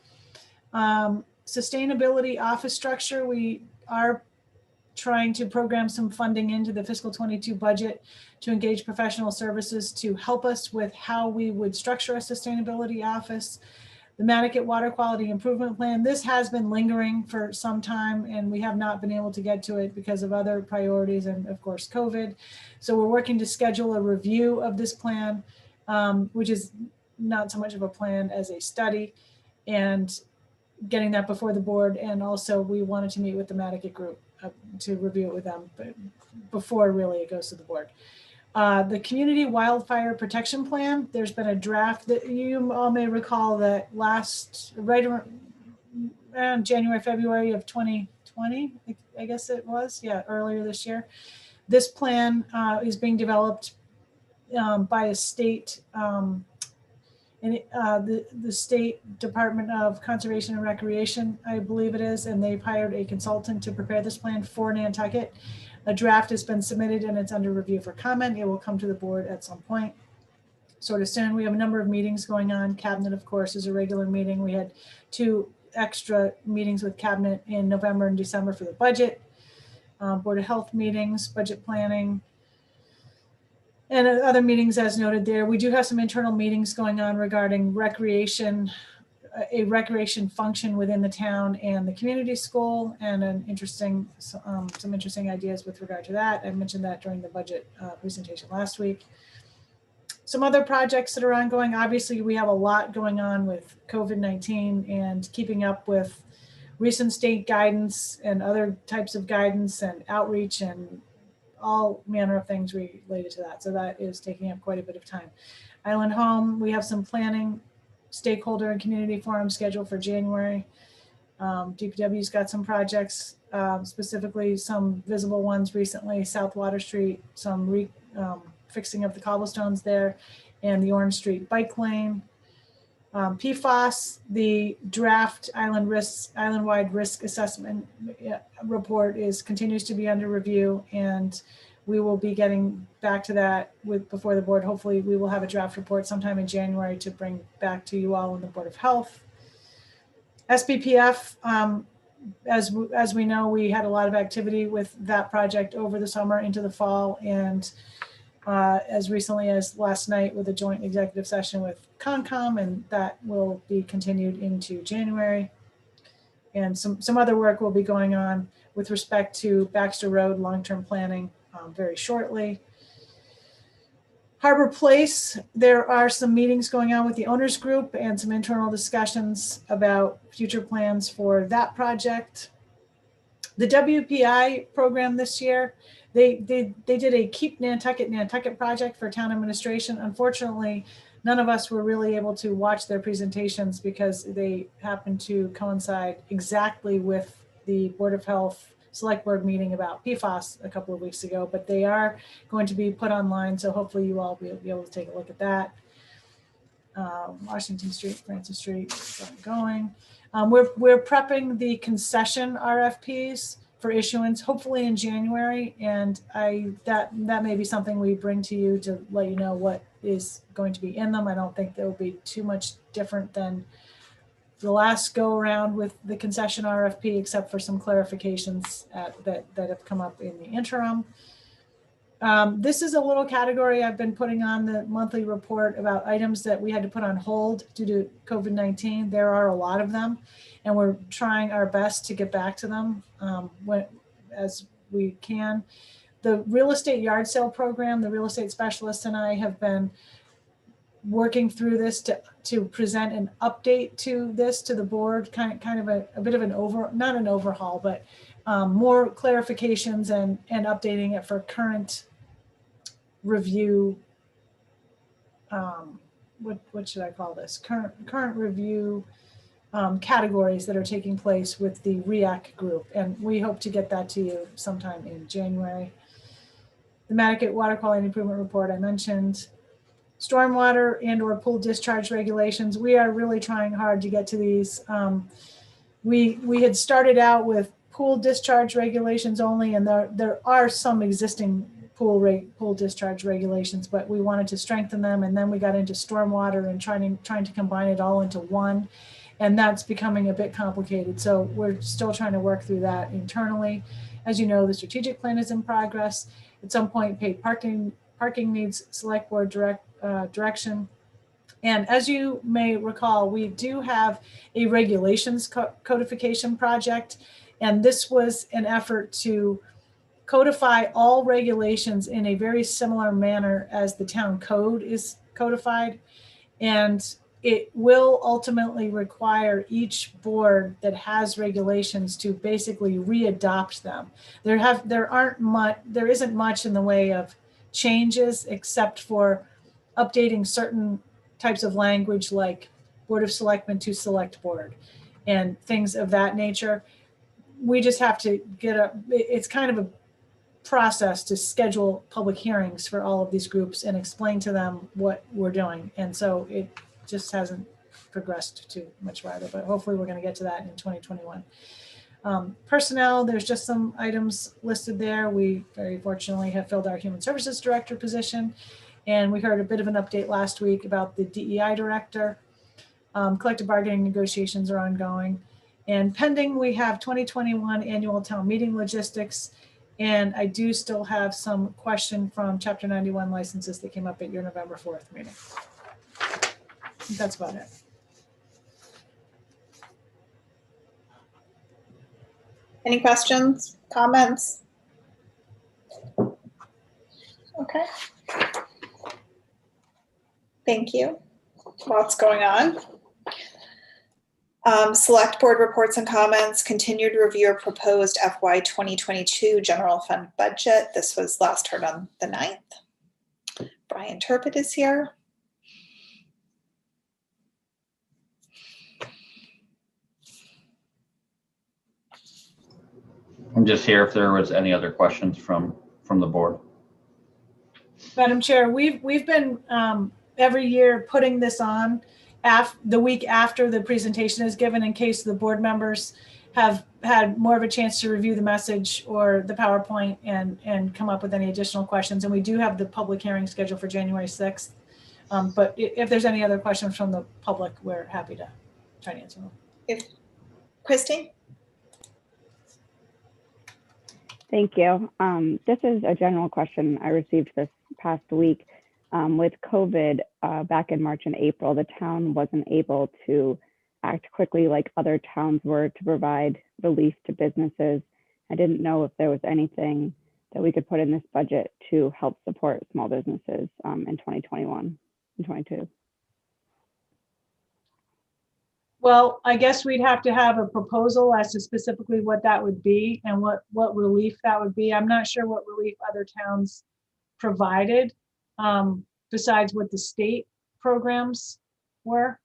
Sustainability office structure, we are trying to program some funding into the fiscal 22 budget to engage professional services to help us with how we would structure a sustainability office. The Nantucket Water Quality Improvement Plan, this has been lingering for some time, and we have not been able to get to it because of other priorities and of course COVID. So we're working to schedule a review of this plan, which is not so much of a plan as a study, and getting that before the board. And also we wanted to meet with the Nantucket group to review it with them, but before really it goes to the board. The Community Wildfire Protection Plan, there's been a draft that you all may recall that right around January, February of 2020, I guess it was, yeah, earlier this year. This plan is being developed by a state and the State Department of Conservation and Recreation, I believe it is, and they've hired a consultant to prepare this plan for Nantucket. A draft has been submitted and it's under review for comment. It will come to the board at some point sort of soon. We have a number of meetings going on. Cabinet, of course, is a regular meeting. We had 2 extra meetings with Cabinet in November and December for the budget, Board of Health meetings, budget planning, and other meetings as noted there. We do have some internal meetings going on regarding recreation, a recreation function within the town and the community school, and some interesting ideas with regard to that. I mentioned that during the budget presentation last week. Some other projects that are ongoing. Obviously, we have a lot going on with COVID-19 and keeping up with recent state guidance and other types of guidance and outreach and all manner of things related to that. So that is taking up quite a bit of time. Island Home, we have some planning, stakeholder and community forum scheduled for January. DPW's got some projects, specifically some visible ones recently, South Water Street, some fixing of the cobblestones there, and the Orange Street bike lane. PFAS, the draft island-wide risk assessment report continues to be under review, and we will be getting back to that before the board. Hopefully we will have a draft report sometime in January to bring back to you all in the Board of Health. SPPF, as we know, we had a lot of activity with that project over the summer into the fall, and as recently as last night with a joint executive session with Concom, and that will be continued into January. And some other work will be going on with respect to Baxter Road long-term planning very shortly. Harbor Place, there are some meetings going on with the owners group and some internal discussions about future plans for that project. The WPI program this year, they did a Keep Nantucket project for town administration. Unfortunately, none of us were really able to watch their presentations because they happened to coincide exactly with the Board of Health Select Board meeting about PFAS a couple of weeks ago, but they are going to be put online. So hopefully you all will be able to take a look at that. Washington Street, Francis Street, going. We're prepping the concession RFPs for issuance, hopefully in January, and that may be something we bring to you to let you know what is going to be in them. I don't think there will be too much different than the last go around with the concession RFP, except for some clarifications that have come up in the interim. This is a little category I've been putting on the monthly report about items that we had to put on hold due to COVID-19. There are a lot of them, and we're trying our best to get back to them as we can. The real estate yard sale program, the real estate specialist and I have been working through this to present an update to the board, kind of a bit of not an overhaul, but more clarifications and updating it for current review. What should I call this? Current review categories that are taking place with the REAC group, and we hope to get that to you sometime in January. The Nantucket Water Quality Improvement Report I mentioned. Stormwater and or pool discharge regulations. We are really trying hard to get to these. We had started out with pool discharge regulations only, and there are some existing pool discharge regulations, but we wanted to strengthen them, and then we got into stormwater and trying to combine it all into one, and that's becoming a bit complicated. So we're still trying to work through that internally. As you know, the strategic plan is in progress. At some point, paid parking needs select board direction. And as you may recall, we do have a regulations codification project, and this was an effort to codify all regulations in a very similar manner as the town code is codified. And it will ultimately require each board that has regulations to basically readopt them. There isn't much in the way of changes except for updating certain types of language like Board of Selectmen to Select Board and things of that nature. We just have to it's kind of a process to schedule public hearings for all of these groups and explain to them what we're doing. And so just hasn't progressed too much farther, but hopefully we're going to get to that in 2021. Personnel, there's just some items listed there. We very fortunately have filled our human services director position, and we heard a bit of an update last week about the DEI director. Collective bargaining negotiations are ongoing, and pending we have 2021 annual town meeting logistics. And I do still have some question from Chapter 91 licenses that came up at your November 4th meeting. That's about it. Any questions, comments? Okay. Thank you. Lots going on. Select board reports and comments, continued review of proposed FY 2022 general fund budget. This was last heard on the 9th. Brian Turpin is here. I'm just here if there was any other questions from the board. Madam Chair, we've been every year putting this on the week after the presentation is given, in case the board members have had more of a chance to review the message or the PowerPoint and come up with any additional questions. And we do have the public hearing scheduled for January 6th. But if there's any other questions from the public, we're happy to try to answer them. Christine? Thank you. This is a general question I received this past week. With COVID back in March and April, the town wasn't able to act quickly like other towns were to provide relief to businesses. I didn't know if there was anything that we could put in this budget to help support small businesses in 2021 and 22. Well, I guess we'd have to have a proposal as to specifically what that would be and what relief that would be. I'm not sure what relief other towns provided besides what the state programs were.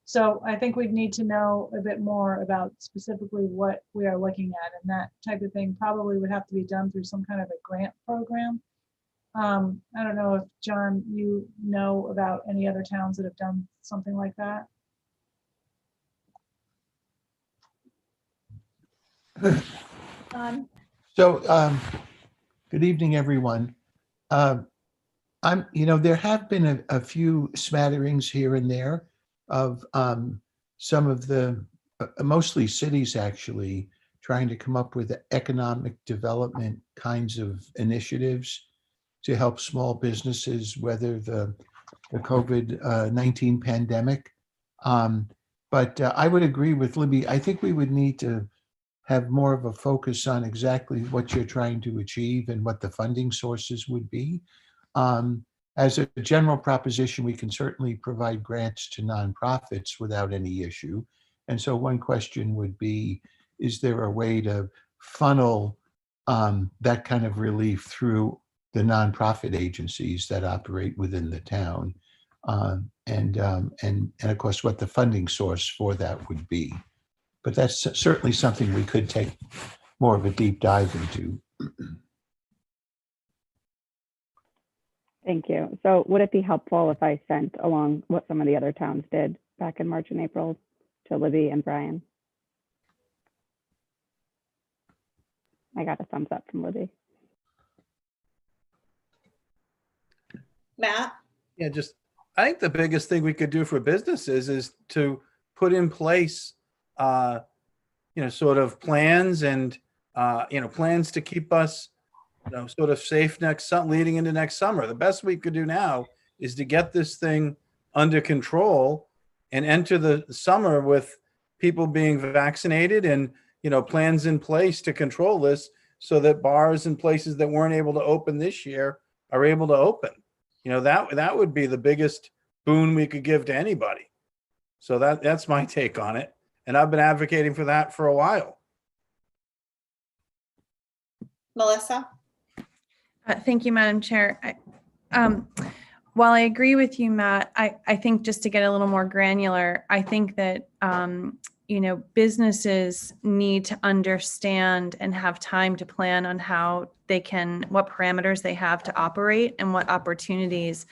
So I think we'd need to know a bit more about specifically what we are looking at, and that type of thing probably would have to be done through some kind of a grant program. I don't know if, John, you know about any other towns that have done something like that? So, good evening, everyone. There have been a few smatterings here and there of some of the, mostly cities actually, trying to come up with economic development kinds of initiatives to help small businesses weather the COVID-19 pandemic. But I would agree with Libby. I think we would need to have more of a focus on exactly what you're trying to achieve and what the funding sources would be. As a general proposition, we can certainly provide grants to nonprofits without any issue. And so one question would be, is there a way to funnel that kind of relief through the nonprofit agencies that operate within the town? And of course, what the funding source for that would be. But that's certainly something we could take more of a deep dive into. Thank you. So would it be helpful if I sent along what some of the other towns did back in March and April to Libby and Brian? I got a thumbs up from Libby. Matt? Yeah, I think the biggest thing we could do for businesses is to put in place, sort of plans and, plans to keep us, sort of safe leading into next summer. The best we could do now is to get this thing under control and enter the summer with people being vaccinated and, plans in place to control this so that bars and places that weren't able to open this year are able to open. That would be the biggest boon we could give to anybody. So that's my take on it. And I've been advocating for that for a while. Melissa? Thank you, Madam Chair. While I agree with you, Matt, I think just to get a little more granular, I think that, businesses need to understand and have time to plan on how they can, what parameters they have to operate and what opportunities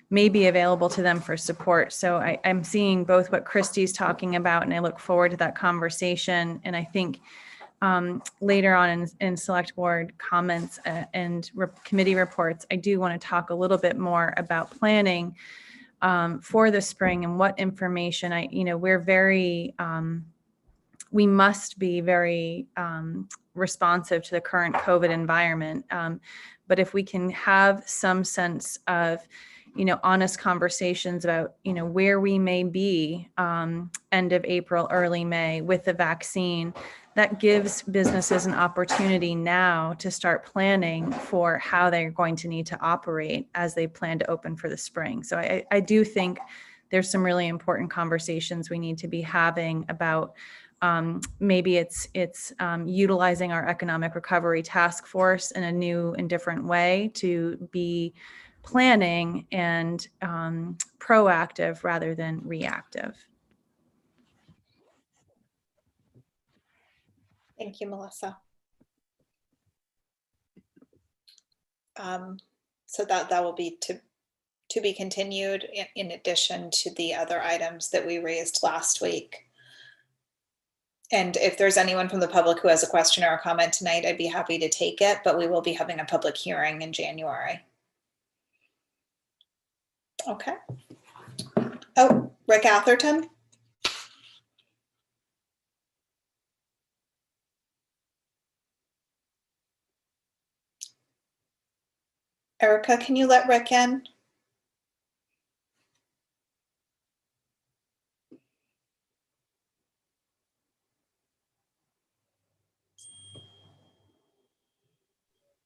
may be available to them for support. So I'm seeing both what Christy's talking about, and I look forward to that conversation. And I think later on in select board comments and committee reports, I do want to talk a little bit more about planning for the spring and what information we're very, we must be very responsive to the current COVID environment. But if we can have some sense of, honest conversations about, where we may be end of April, early May with the vaccine, that gives businesses an opportunity now to start planning for how they're going to need to operate as they plan to open for the spring. So I do think there's some really important conversations we need to be having about maybe it's utilizing our economic recovery task force in a new and different way to be planning and proactive rather than reactive. Thank you, Melissa. So that will be to be continued in addition to the other items that we raised last week. And if there's anyone from the public who has a question or a comment tonight, I'd be happy to take it, but we will be having a public hearing in January. Okay. Oh, Rick Atherton. Erica, can you let Rick in?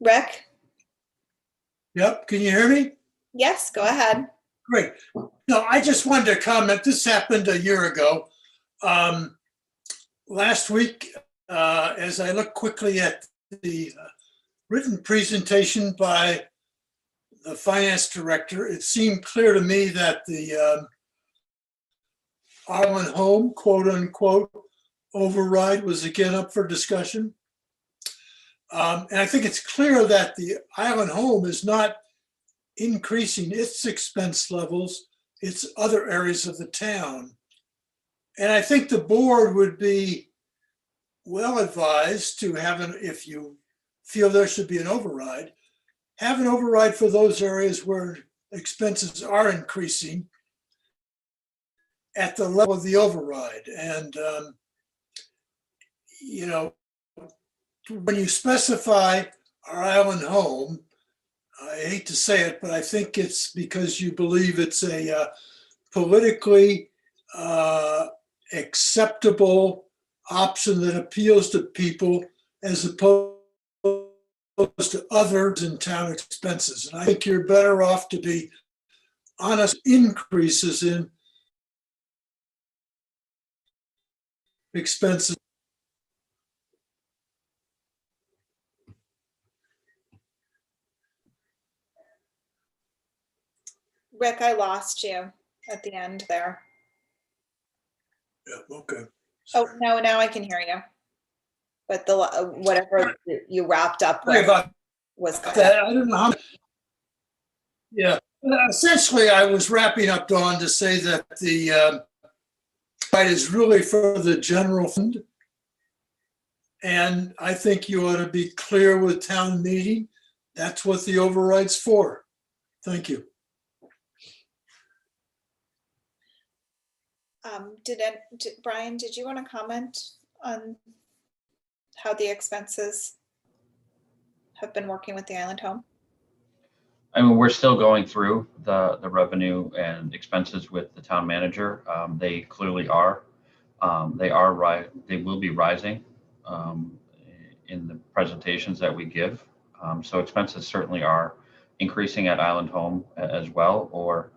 Rick? Yep, can you hear me? Yes, go ahead. Great. No, I just wanted to comment. This happened a year ago. Last week, as I looked quickly at the written presentation by the finance director, it seemed clear to me that the Island Home, quote unquote, override was again up for discussion. And I think it's clear that the Island Home is not increasing its expense levels, it's other areas of the town. And I think the board would be well advised to have if you feel there should be an override, have an override for those areas where expenses are increasing at the level of the override. And, when you specify our Island Home, I hate to say it, but I think it's because you believe it's a politically acceptable option that appeals to people as opposed to others in town expenses. And I think you're better off to be honest increases in expenses. Rick, I lost you at the end there. Yeah, okay. Oh, no, now I can hear you. But the whatever you wrapped up with was good. I don't know how. Yeah, essentially, I was wrapping up, Dawn, to say that the fight is really for the general fund. And I think you ought to be clear with town meeting. That's what the override's for. Thank you. Brian, did you want to comment on how the expenses have been working with the Island Home? I mean, we're still going through the revenue and expenses with the town manager. They clearly are. They will be rising in the presentations that we give. So expenses certainly are increasing at Island Home as well, or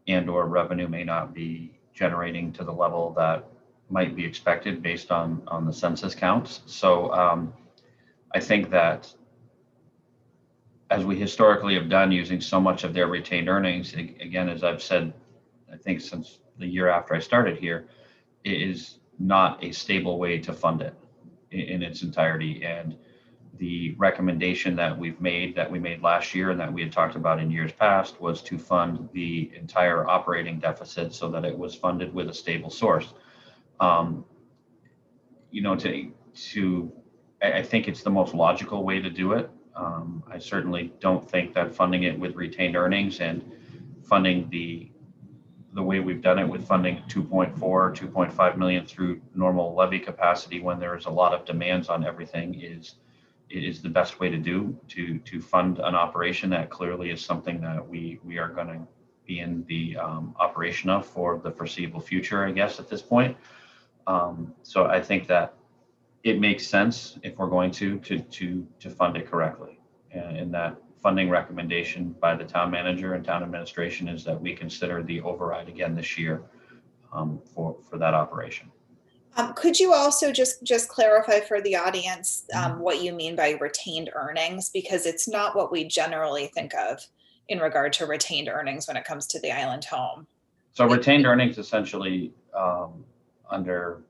revenue may not be generating to the level that might be expected based on the census counts. So I think that as we historically have done, using so much of their retained earnings, again, as I've said, I think since the year after I started here, it is not a stable way to fund it in its entirety. And The recommendation that we made last year and that we had talked about in years past was to fund the entire operating deficit so that it was funded with a stable source. You know, I think it's the most logical way to do it. I certainly don't think that funding it with retained earnings and funding the way we've done it with funding 2.5 million through normal levy capacity when there's a lot of demands on everything is the best way to do to fund an operation that clearly is something that we are going to be in the operation of for the foreseeable future, I guess, at this point. So I think that it makes sense if we're going to fund it correctly. And that funding recommendation by the town manager and town administration is that we consider the override again this year for that operation. Could you also just clarify for the audience what you mean by retained earnings? Because it's not what we generally think of in regard to retained earnings when it comes to the island home. So retained earnings essentially under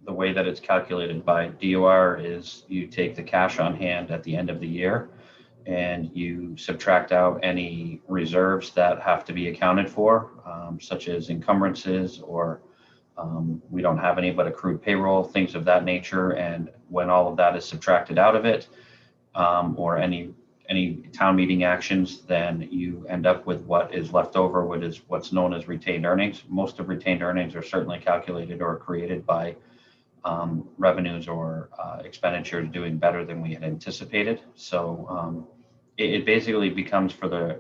the way that it's calculated by DOR is you take the cash on hand at the end of the year and you subtract out any reserves that have to be accounted for, such as encumbrances or we don't have any but accrued payroll, things of that nature. And when all of that is subtracted out of it, or any town meeting actions, then you end up with what is left over, what is what's known as retained earnings. Most of retained earnings are certainly calculated or created by revenues or expenditures doing better than we had anticipated. So it basically becomes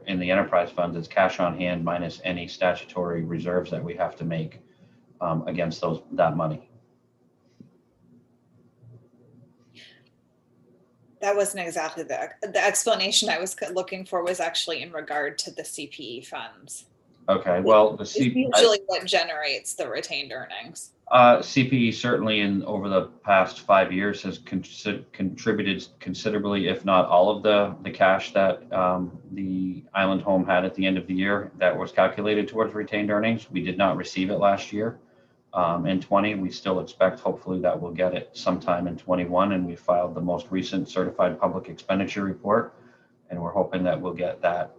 in the enterprise funds, it's cash on hand minus any statutory reserves that we have to make against that money. That wasn't exactly the explanation I was looking for. Was actually in regard to the CPE funds. Okay, well, it's usually what generates the retained earnings. CPE certainly over the past 5 years has contributed considerably, if not all of the cash that the island home had at the end of the year that was calculated towards retained earnings. We did not receive it last year. In 20, we still expect hopefully that we'll get it sometime in 21, and we filed the most recent certified public expenditure report, and we're hoping that we'll get that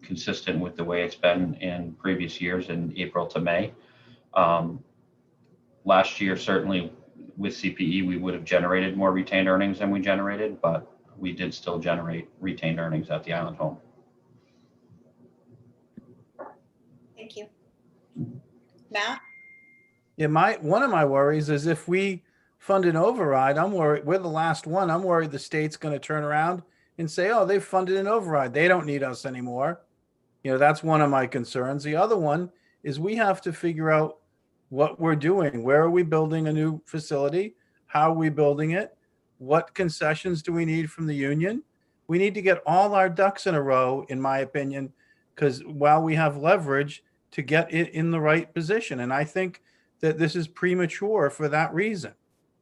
consistent with the way it's been in previous years in April to May. Last year, certainly with CPE, we would have generated more retained earnings than we generated, but we did still generate retained earnings at the island home. Thank you. Matt? Yeah, one of my worries is if we fund an override, I'm worried, we're the last one. I'm worried the state's going to turn around and say, oh, they've funded an override. They don't need us anymore. You know, that's one of my concerns. The other one is we have to figure out what we're doing. Where are we building a new facility? How are we building it? What concessions do we need from the union? We need to get all our ducks in a row, in my opinion, because while we have leverage to get it in the right position. And I think that this is premature for that reason.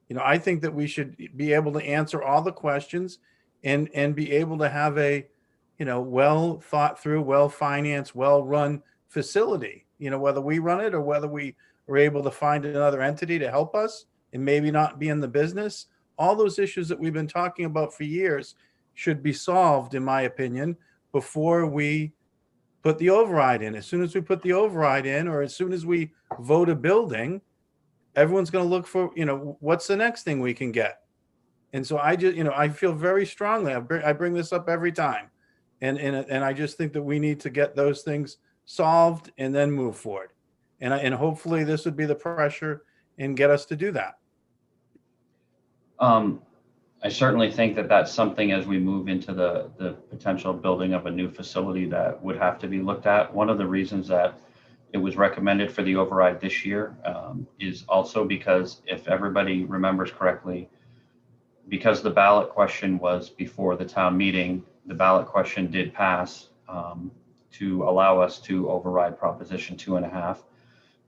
You know, I think that we should be able to answer all the questions and be able to have a, you know, well thought through, well financed, well run facility, you know, whether we run it or whether we are able to find another entity to help us and maybe not be in the business. All those issues that we've been talking about for years should be solved, in my opinion, before we put the override in. As soon as we put the override in, or as soon as we vote a building, everyone's going to look for, you know, what's the next thing we can get. And so I just, you know, I feel very strongly, I bring this up every time. And I just think that we need to get those things solved and then move forward. And hopefully this would be the pressure and get us to do that. I certainly think that that's something as we move into the potential building of a new facility that would have to be looked at. One of the reasons that it was recommended for the override this year is also because, if everybody remembers correctly, because the ballot question was before the town meeting, the ballot question did pass to allow us to override Proposition 2.5.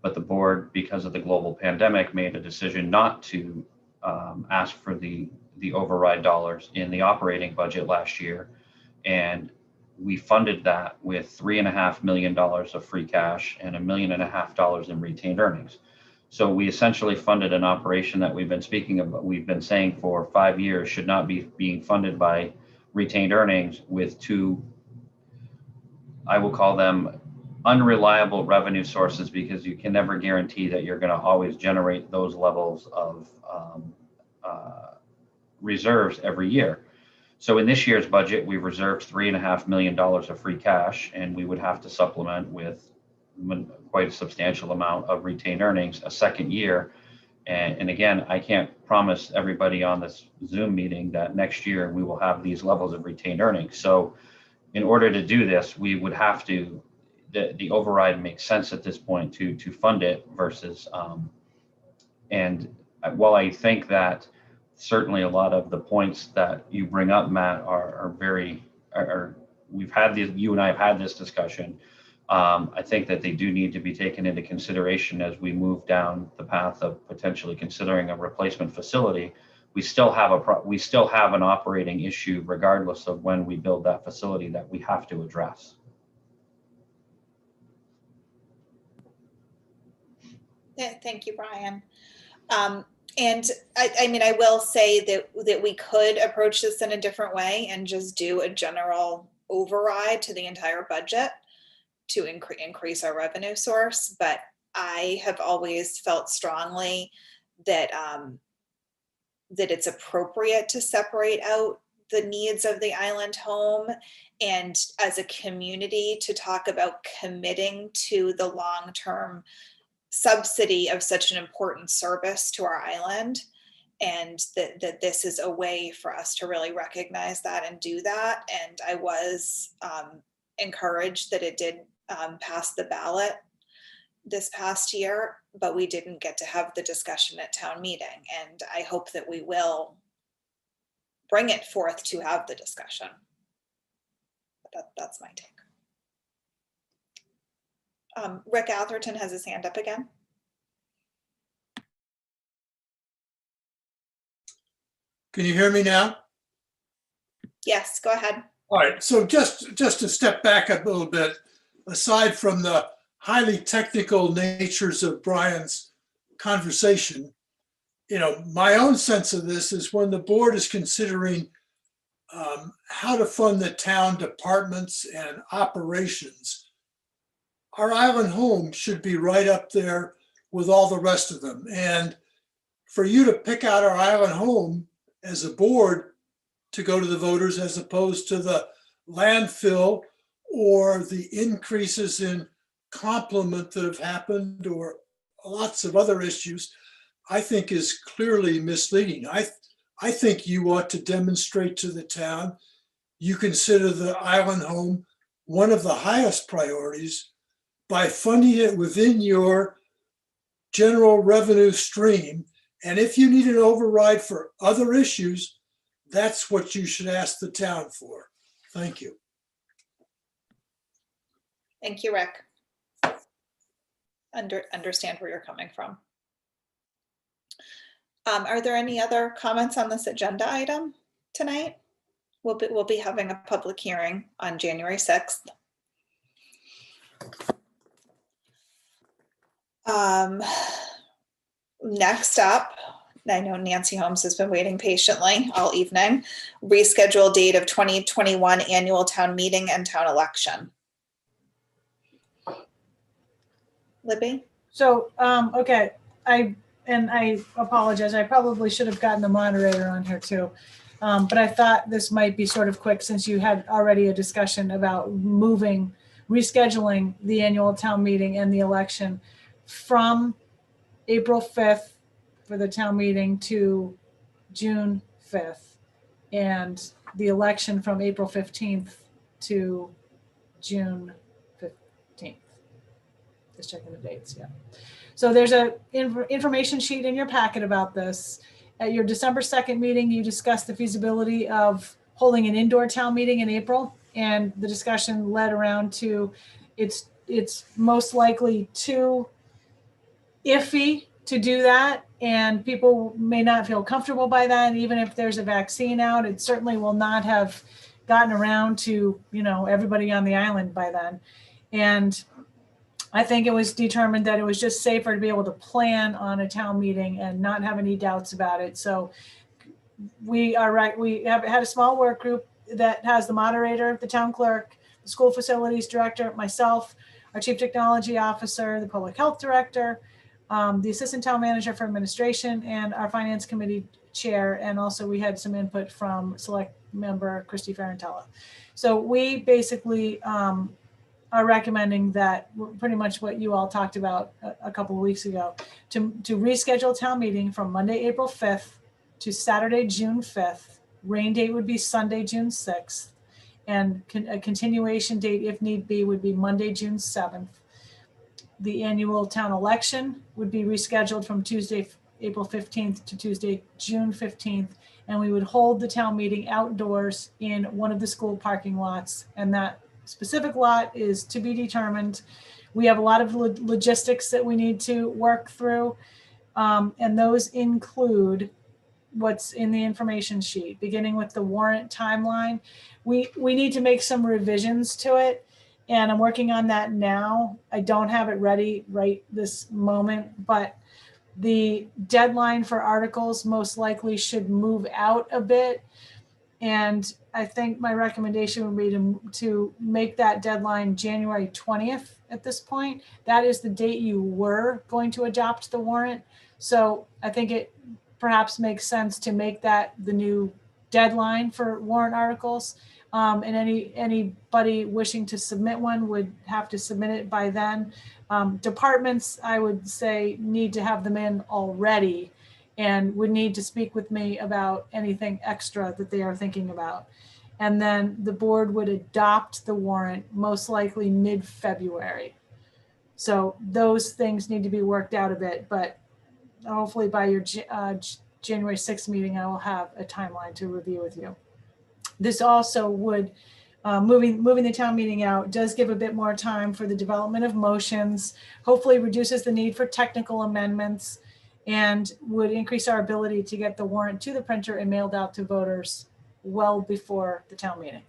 But the board, because of the global pandemic, made a decision not to ask for the override dollars in the operating budget last year. And we funded that with $3.5 million of free cash and $1.5 million in retained earnings. So we essentially funded an operation that we've been speaking about, we've been saying for 5 years should not be being funded by retained earnings with two, I will call them unreliable revenue sources, because you can never guarantee that you're going to always generate those levels of reserves every year. So in this year's budget, we reserved $3.5 million of free cash, and we would have to supplement with quite a substantial amount of retained earnings a second year. And again, I can't promise everybody on this Zoom meeting that next year we will have these levels of retained earnings. So in order to do this, we would have to, the override makes sense at this point to fund it versus, and while I think that certainly a lot of the points that you bring up, Matt, are we've had these, you and I have had this discussion. I think that they do need to be taken into consideration as we move down the path of potentially considering a replacement facility. We still have an operating issue regardless of when we build that facility that we have to address. Yeah, thank you, Brian. And I mean, I will say that we could approach this in a different way and just do a general override to the entire budget to increase our revenue source. But I have always felt strongly that that it's appropriate to separate out the needs of the island home, and as a community to talk about committing to the long-term subsidy of such an important service to our island, and that this is a way for us to really recognize that and do that. And I was encouraged that it did pass the ballot this past year, but we didn't get to have the discussion at town meeting. And I hope that we will bring it forth to have the discussion. That's my take. Rick Atherton has his hand up again. Can you hear me now? Yes, go ahead. All right, so just to step back a little bit, aside from the highly technical natures of Brian's conversation, my own sense of this is when the board is considering how to fund the town departments and operations, our island home should be right up there with all the rest of them. And for you to pick out our island home as a board to go to the voters as opposed to the landfill or the increases in complement that have happened or lots of other issues, I think is clearly misleading. I think you ought to demonstrate to the town you consider the island home one of the highest priorities by funding it within your general revenue stream. And if you need an override for other issues, that's what you should ask the town for. Thank you. Thank you, Rick. Understand where you're coming from. Are there any other comments on this agenda item tonight? We'll be having a public hearing on January 6th. Next up, I know Nancy Holmes has been waiting patiently all evening. Reschedule date of 2021 annual town meeting and town election. Libby? So, okay, I apologize. I probably should have gotten the moderator on here too. But I thought this might be sort of quick since you had already a discussion about rescheduling the annual town meeting and the election from April 5th for the town meeting to June 5th, and the election from April 15th to June 15th. Just checking the dates, yeah. So there's a information sheet in your packet about this. At your December 2nd meeting, you discussed the feasibility of holding an indoor town meeting in April, and the discussion led around to it's most likely too iffy to do that, and people may not feel comfortable by that. Even if there's a vaccine out, it certainly will not have gotten around to everybody on the island by then. And I think it was determined that it was just safer to be able to plan on a town meeting and not have any doubts about it. So we are right. We have had a small work group that has the moderator, the town clerk, the school facilities director, myself, our chief technology officer, the public health director, the assistant town manager for administration, and our finance committee chair. And also we had some input from select member Christy Ferrantella. So we basically are recommending that, pretty much what you all talked about a couple of weeks ago, to reschedule town meeting from Monday, April 5th to Saturday, June 5th. Rain date would be Sunday, June 6th. And a continuation date, if need be, would be Monday, June 7th. The annual town election would be rescheduled from Tuesday, April 15th to Tuesday, June 15th. And we would hold the town meeting outdoors in one of the school parking lots. And that specific lot is to be determined. We have a lot of logistics that we need to work through. And those include what's in the information sheet, beginning with the warrant timeline. We need to make some revisions to it, and I'm working on that now. I don't have it ready right this moment, but the deadline for articles most likely should move out a bit. And I think my recommendation would be to make that deadline January 20th at this point. That is the date you were going to adopt the warrant. So I think it perhaps makes sense to make that the new deadline for warrant articles. And anybody wishing to submit one would have to submit it by then. Departments, I would say, need to have them in already and would need to speak with me about anything extra that they are thinking about. And then the board would adopt the warrant most likely mid-February. So those things need to be worked out a bit, but hopefully by your January 6th meeting, I will have a timeline to review with you. This also would, moving the town meeting out does give a bit more time for the development of motions, hopefully reduces the need for technical amendments, and would increase our ability to get the warrant to the printer and mailed out to voters well before the town meeting.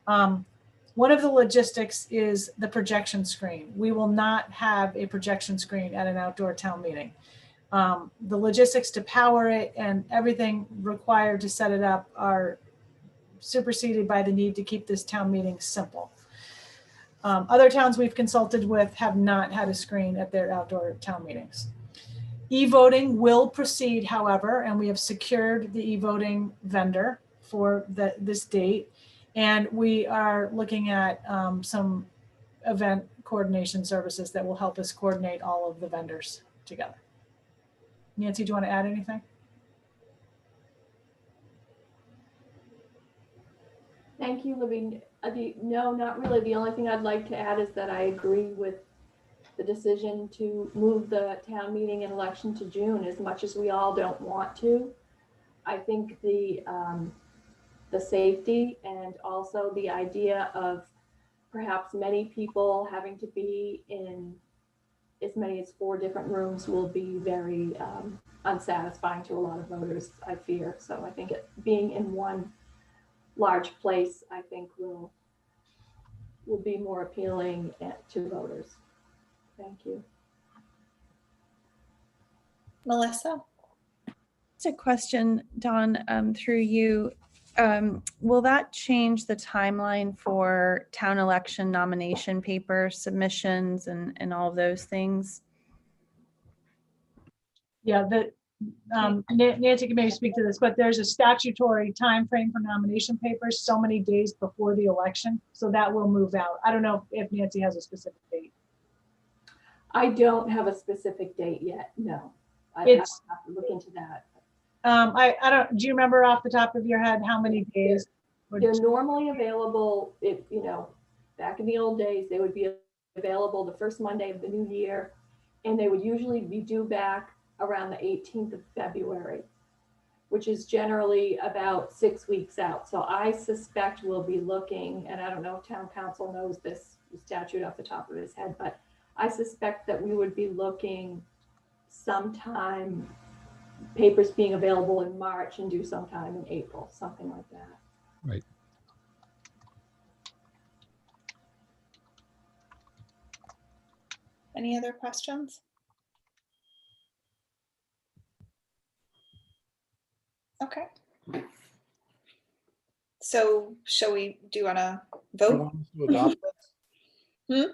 One of the logistics is the projection screen. We will not have a projection screen at an outdoor town meeting. The logistics to power it and everything required to set it up are superseded by the need to keep this town meeting simple. Other towns we've consulted with have not had a screen at their outdoor town meetings. E-voting will proceed, however, and we have secured the e-voting vendor for this date. And we are looking at some event coordination services that will help us coordinate all of the vendors together. Nancy, do you want to add anything? Thank you, Libby. No, not really. The only thing I'd like to add is that I agree with the decision to move the town meeting and election to June, as much as we all don't want to. I think the safety and also the idea of perhaps many people having to be in as many as 4 different rooms will be very unsatisfying to a lot of voters, I fear. So I think being in one large place, I think will be more appealing to voters. Thank you. Melissa? It's a question, Dawn, through you. Will that change the timeline for town election nomination paper submissions and all of those things? Yeah, Nancy can maybe speak to this, but there's a statutory time frame for nomination papers so many days before the election. So that will move out. I don't know if Nancy has a specific date. I don't have a specific date yet. No, I have to look into that. I don't, do you remember off the top of your head how many days? They're normally available, if you know, back in the old days, they would be available the first Monday of the new year, and they would usually be due back around the 18th of February, which is generally about 6 weeks out. So I suspect we'll be looking, and I don't know if town council knows this statute off the top of his head, but I suspect that we would be looking sometime, papers being available in March and due sometime in April, something like that. Right. Any other questions? Okay. So do you want to You vote? want us to adopt this? Hmm?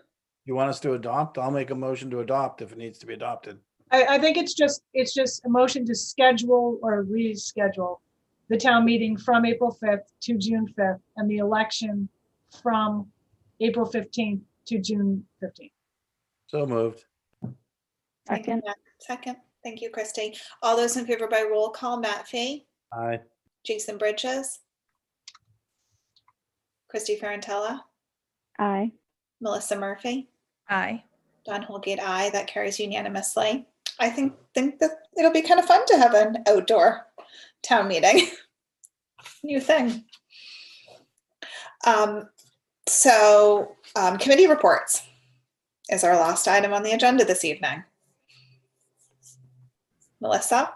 You want us to adopt? I'll make a motion to adopt if it needs to be adopted. I think it's just a motion to schedule or reschedule the town meeting from April 5th to June 5th and the election from April 15th to June 15th. So moved. Second. Second. Thank you, Christy. All those in favor by roll call: Matt Fee, Aye. Jason Bridges, Christy Ferrantella, Aye. Melissa Murphy, Aye. Don Holgate, aye. That carries unanimously. I think that it'll be kind of fun to have an outdoor town meeting. New thing. Committee reports is our last item on the agenda this evening. Melissa?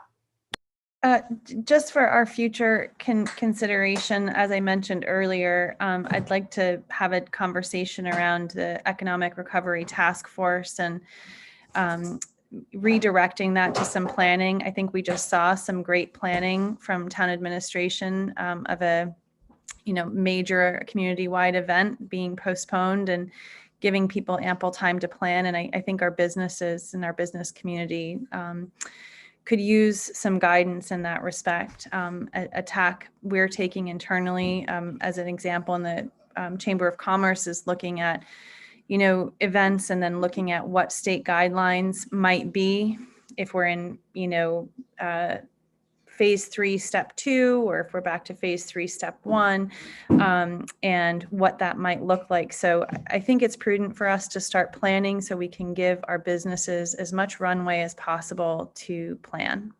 Just for our future consideration, as I mentioned earlier, I'd like to have a conversation around the Economic Recovery Task Force and redirecting that to some planning. I think we just saw some great planning from town administration of a major community-wide event being postponed and giving people ample time to plan. And I think our businesses and our business community could use some guidance in that respect. A tack we're taking internally, as an example, in the Chamber of Commerce is looking at, events and then looking at what state guidelines might be if we're in, phase 3, step 2, or if we're back to phase 3, step 1, and what that might look like. So I think it's prudent for us to start planning so we can give our businesses as much runway as possible to plan.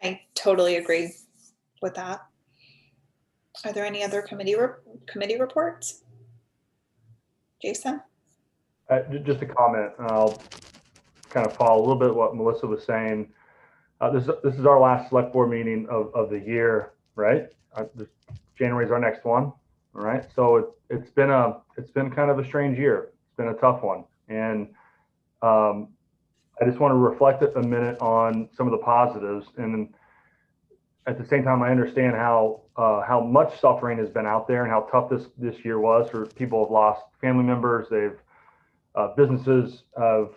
I totally agree with that. Are there any other committee reports? Jason? Just a comment, and I'll kind of follow a little bit what Melissa was saying. This is our last select board meeting of the year, right? January is our next one, all right? So it's been kind of a strange year. It's been a tough one, and I just want to reflect a minute on some of the positives, and at the same time, I understand how much suffering has been out there and how tough this year was for people who've lost family members. Businesses have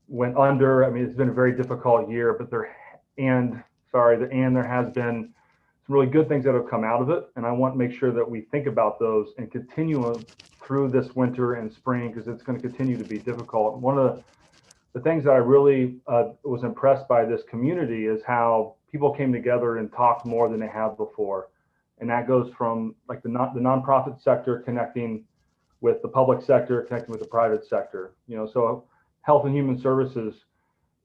went under. I mean, it's been a very difficult year, but there has been some really good things that have come out of it. And I want to make sure that we think about those and continue through this winter and spring, because it's going to continue to be difficult. One of the things that I really was impressed by this community is how people came together and talked more than they have before. And that goes from like the nonprofit sector connecting with the public sector, connecting with the private sector. So Health and Human Services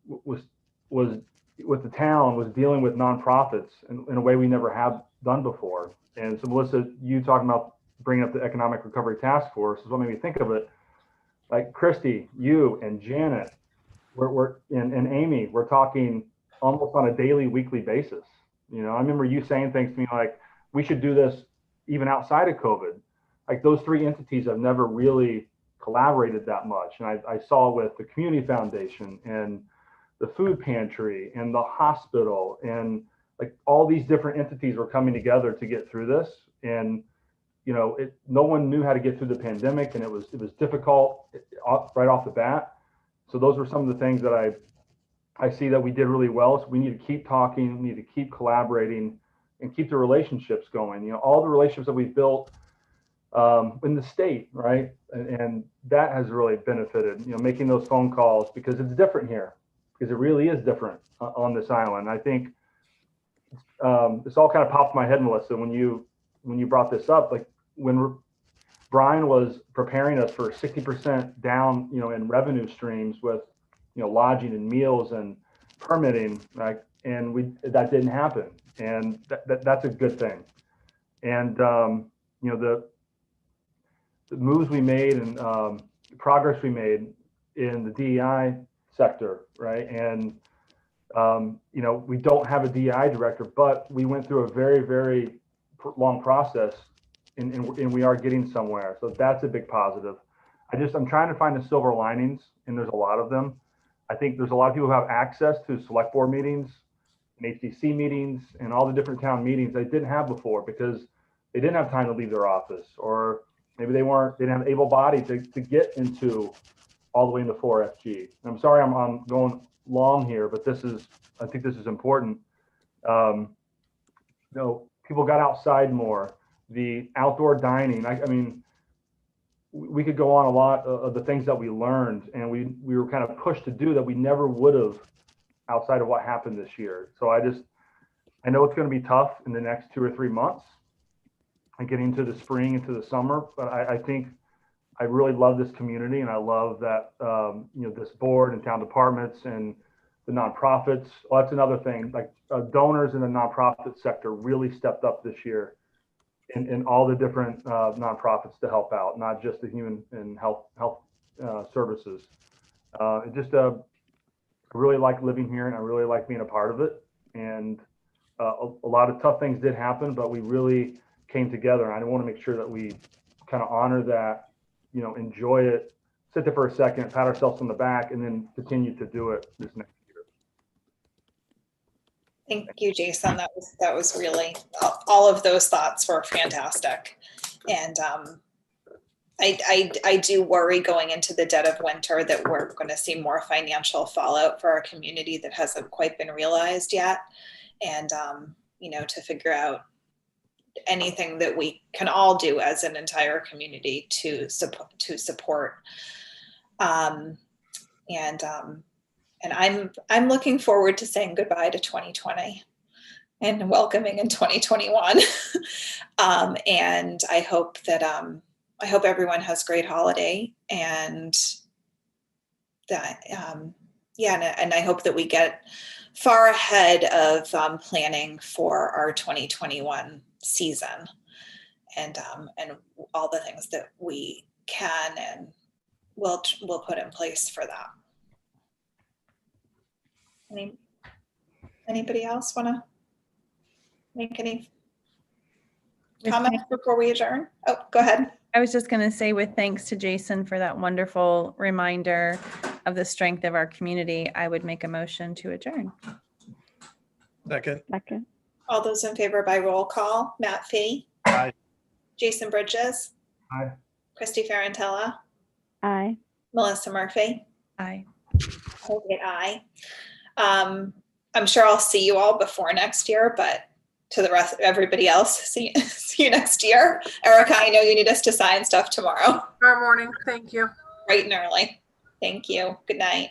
was with the town was dealing with nonprofits in a way we never have done before. And so Melissa, you talking about bringing up the Economic Recovery Task Force is what made me think of it. Like Christy, you and Janet, and Amy, we're talking almost on a daily, weekly basis. I remember you saying things to me like, we should do this even outside of COVID. Like those three entities have never really collaborated that much. And I saw with the Community Foundation and the food pantry and the hospital, and like all these different entities were coming together to get through this. And, no one knew how to get through the pandemic, and it was difficult right off the bat. So those were some of the things that I see that we did really well. So we need to keep talking, we need to keep collaborating and keep the relationships going. All the relationships that we've built in the state, right? And that has really benefited, making those phone calls, because it's different here, because it really is different on this island. I think this all kind of popped in my head, Melissa, when you brought this up, like when Brian was preparing us for 60% down, in revenue streams with, lodging and meals and permitting, right? And that didn't happen. And that's a good thing. And, the moves we made and progress we made in the DEI sector, right? And, we don't have a DEI director, but we went through a very, very long process and we are getting somewhere. So that's a big positive. I'm trying to find the silver linings, and there's a lot of them. I think there's a lot of people who have access to select board meetings and HDC meetings and all the different town meetings they didn't have before because they didn't have time to leave their office, or maybe they didn't have able body to get into all the way into 4FG. And I'm sorry I'm going long here, but I think this is important. People got outside more. The outdoor dining. I mean, we could go on a lot of the things that we learned, and we were kind of pushed to do that we never would have outside of what happened this year. So I know it's going to be tough in the next 2 or 3 months and getting into the spring, into the summer. But I think I really love this community, and I love that this board and town departments and the nonprofits. Well, that's another thing. Like donors in the nonprofit sector really stepped up this year in all the different nonprofits to help out, not just the human and health services. I really like living here, and I really like being a part of it. And a lot of tough things did happen, but we really came together. And I want to make sure that we kind of honor that, enjoy it, sit there for a second, pat ourselves on the back, and then continue to do it this next year. Thank you, Jason. That was really, all of those thoughts were fantastic. And I do worry going into the dead of winter that we're going to see more financial fallout for our community that hasn't quite been realized yet. And, to figure out anything that we can all do as an entire community to support. And I'm looking forward to saying goodbye to 2020 and welcoming in 2021. And I hope everyone has a great holiday, and that, and I hope that we get far ahead of planning for our 2021 season, and all the things that we can and will put in place for that. Anybody else want to make any comments before we adjourn? Oh, go ahead. I was just going to say, with thanks to Jason for that wonderful reminder of the strength of our community, I would make a motion to adjourn. Second. All those in favor by roll call: Matt Fee. Aye. Jason Bridges. Aye. Christy Ferrantella. Aye. Melissa Murphy. Aye. Aye. I'm sure I'll see you all before next year, but to the rest of everybody else, see you next year. Erica, I know you need us to sign stuff tomorrow. Tomorrow morning. Thank you. Bright and early. Thank you. Good night.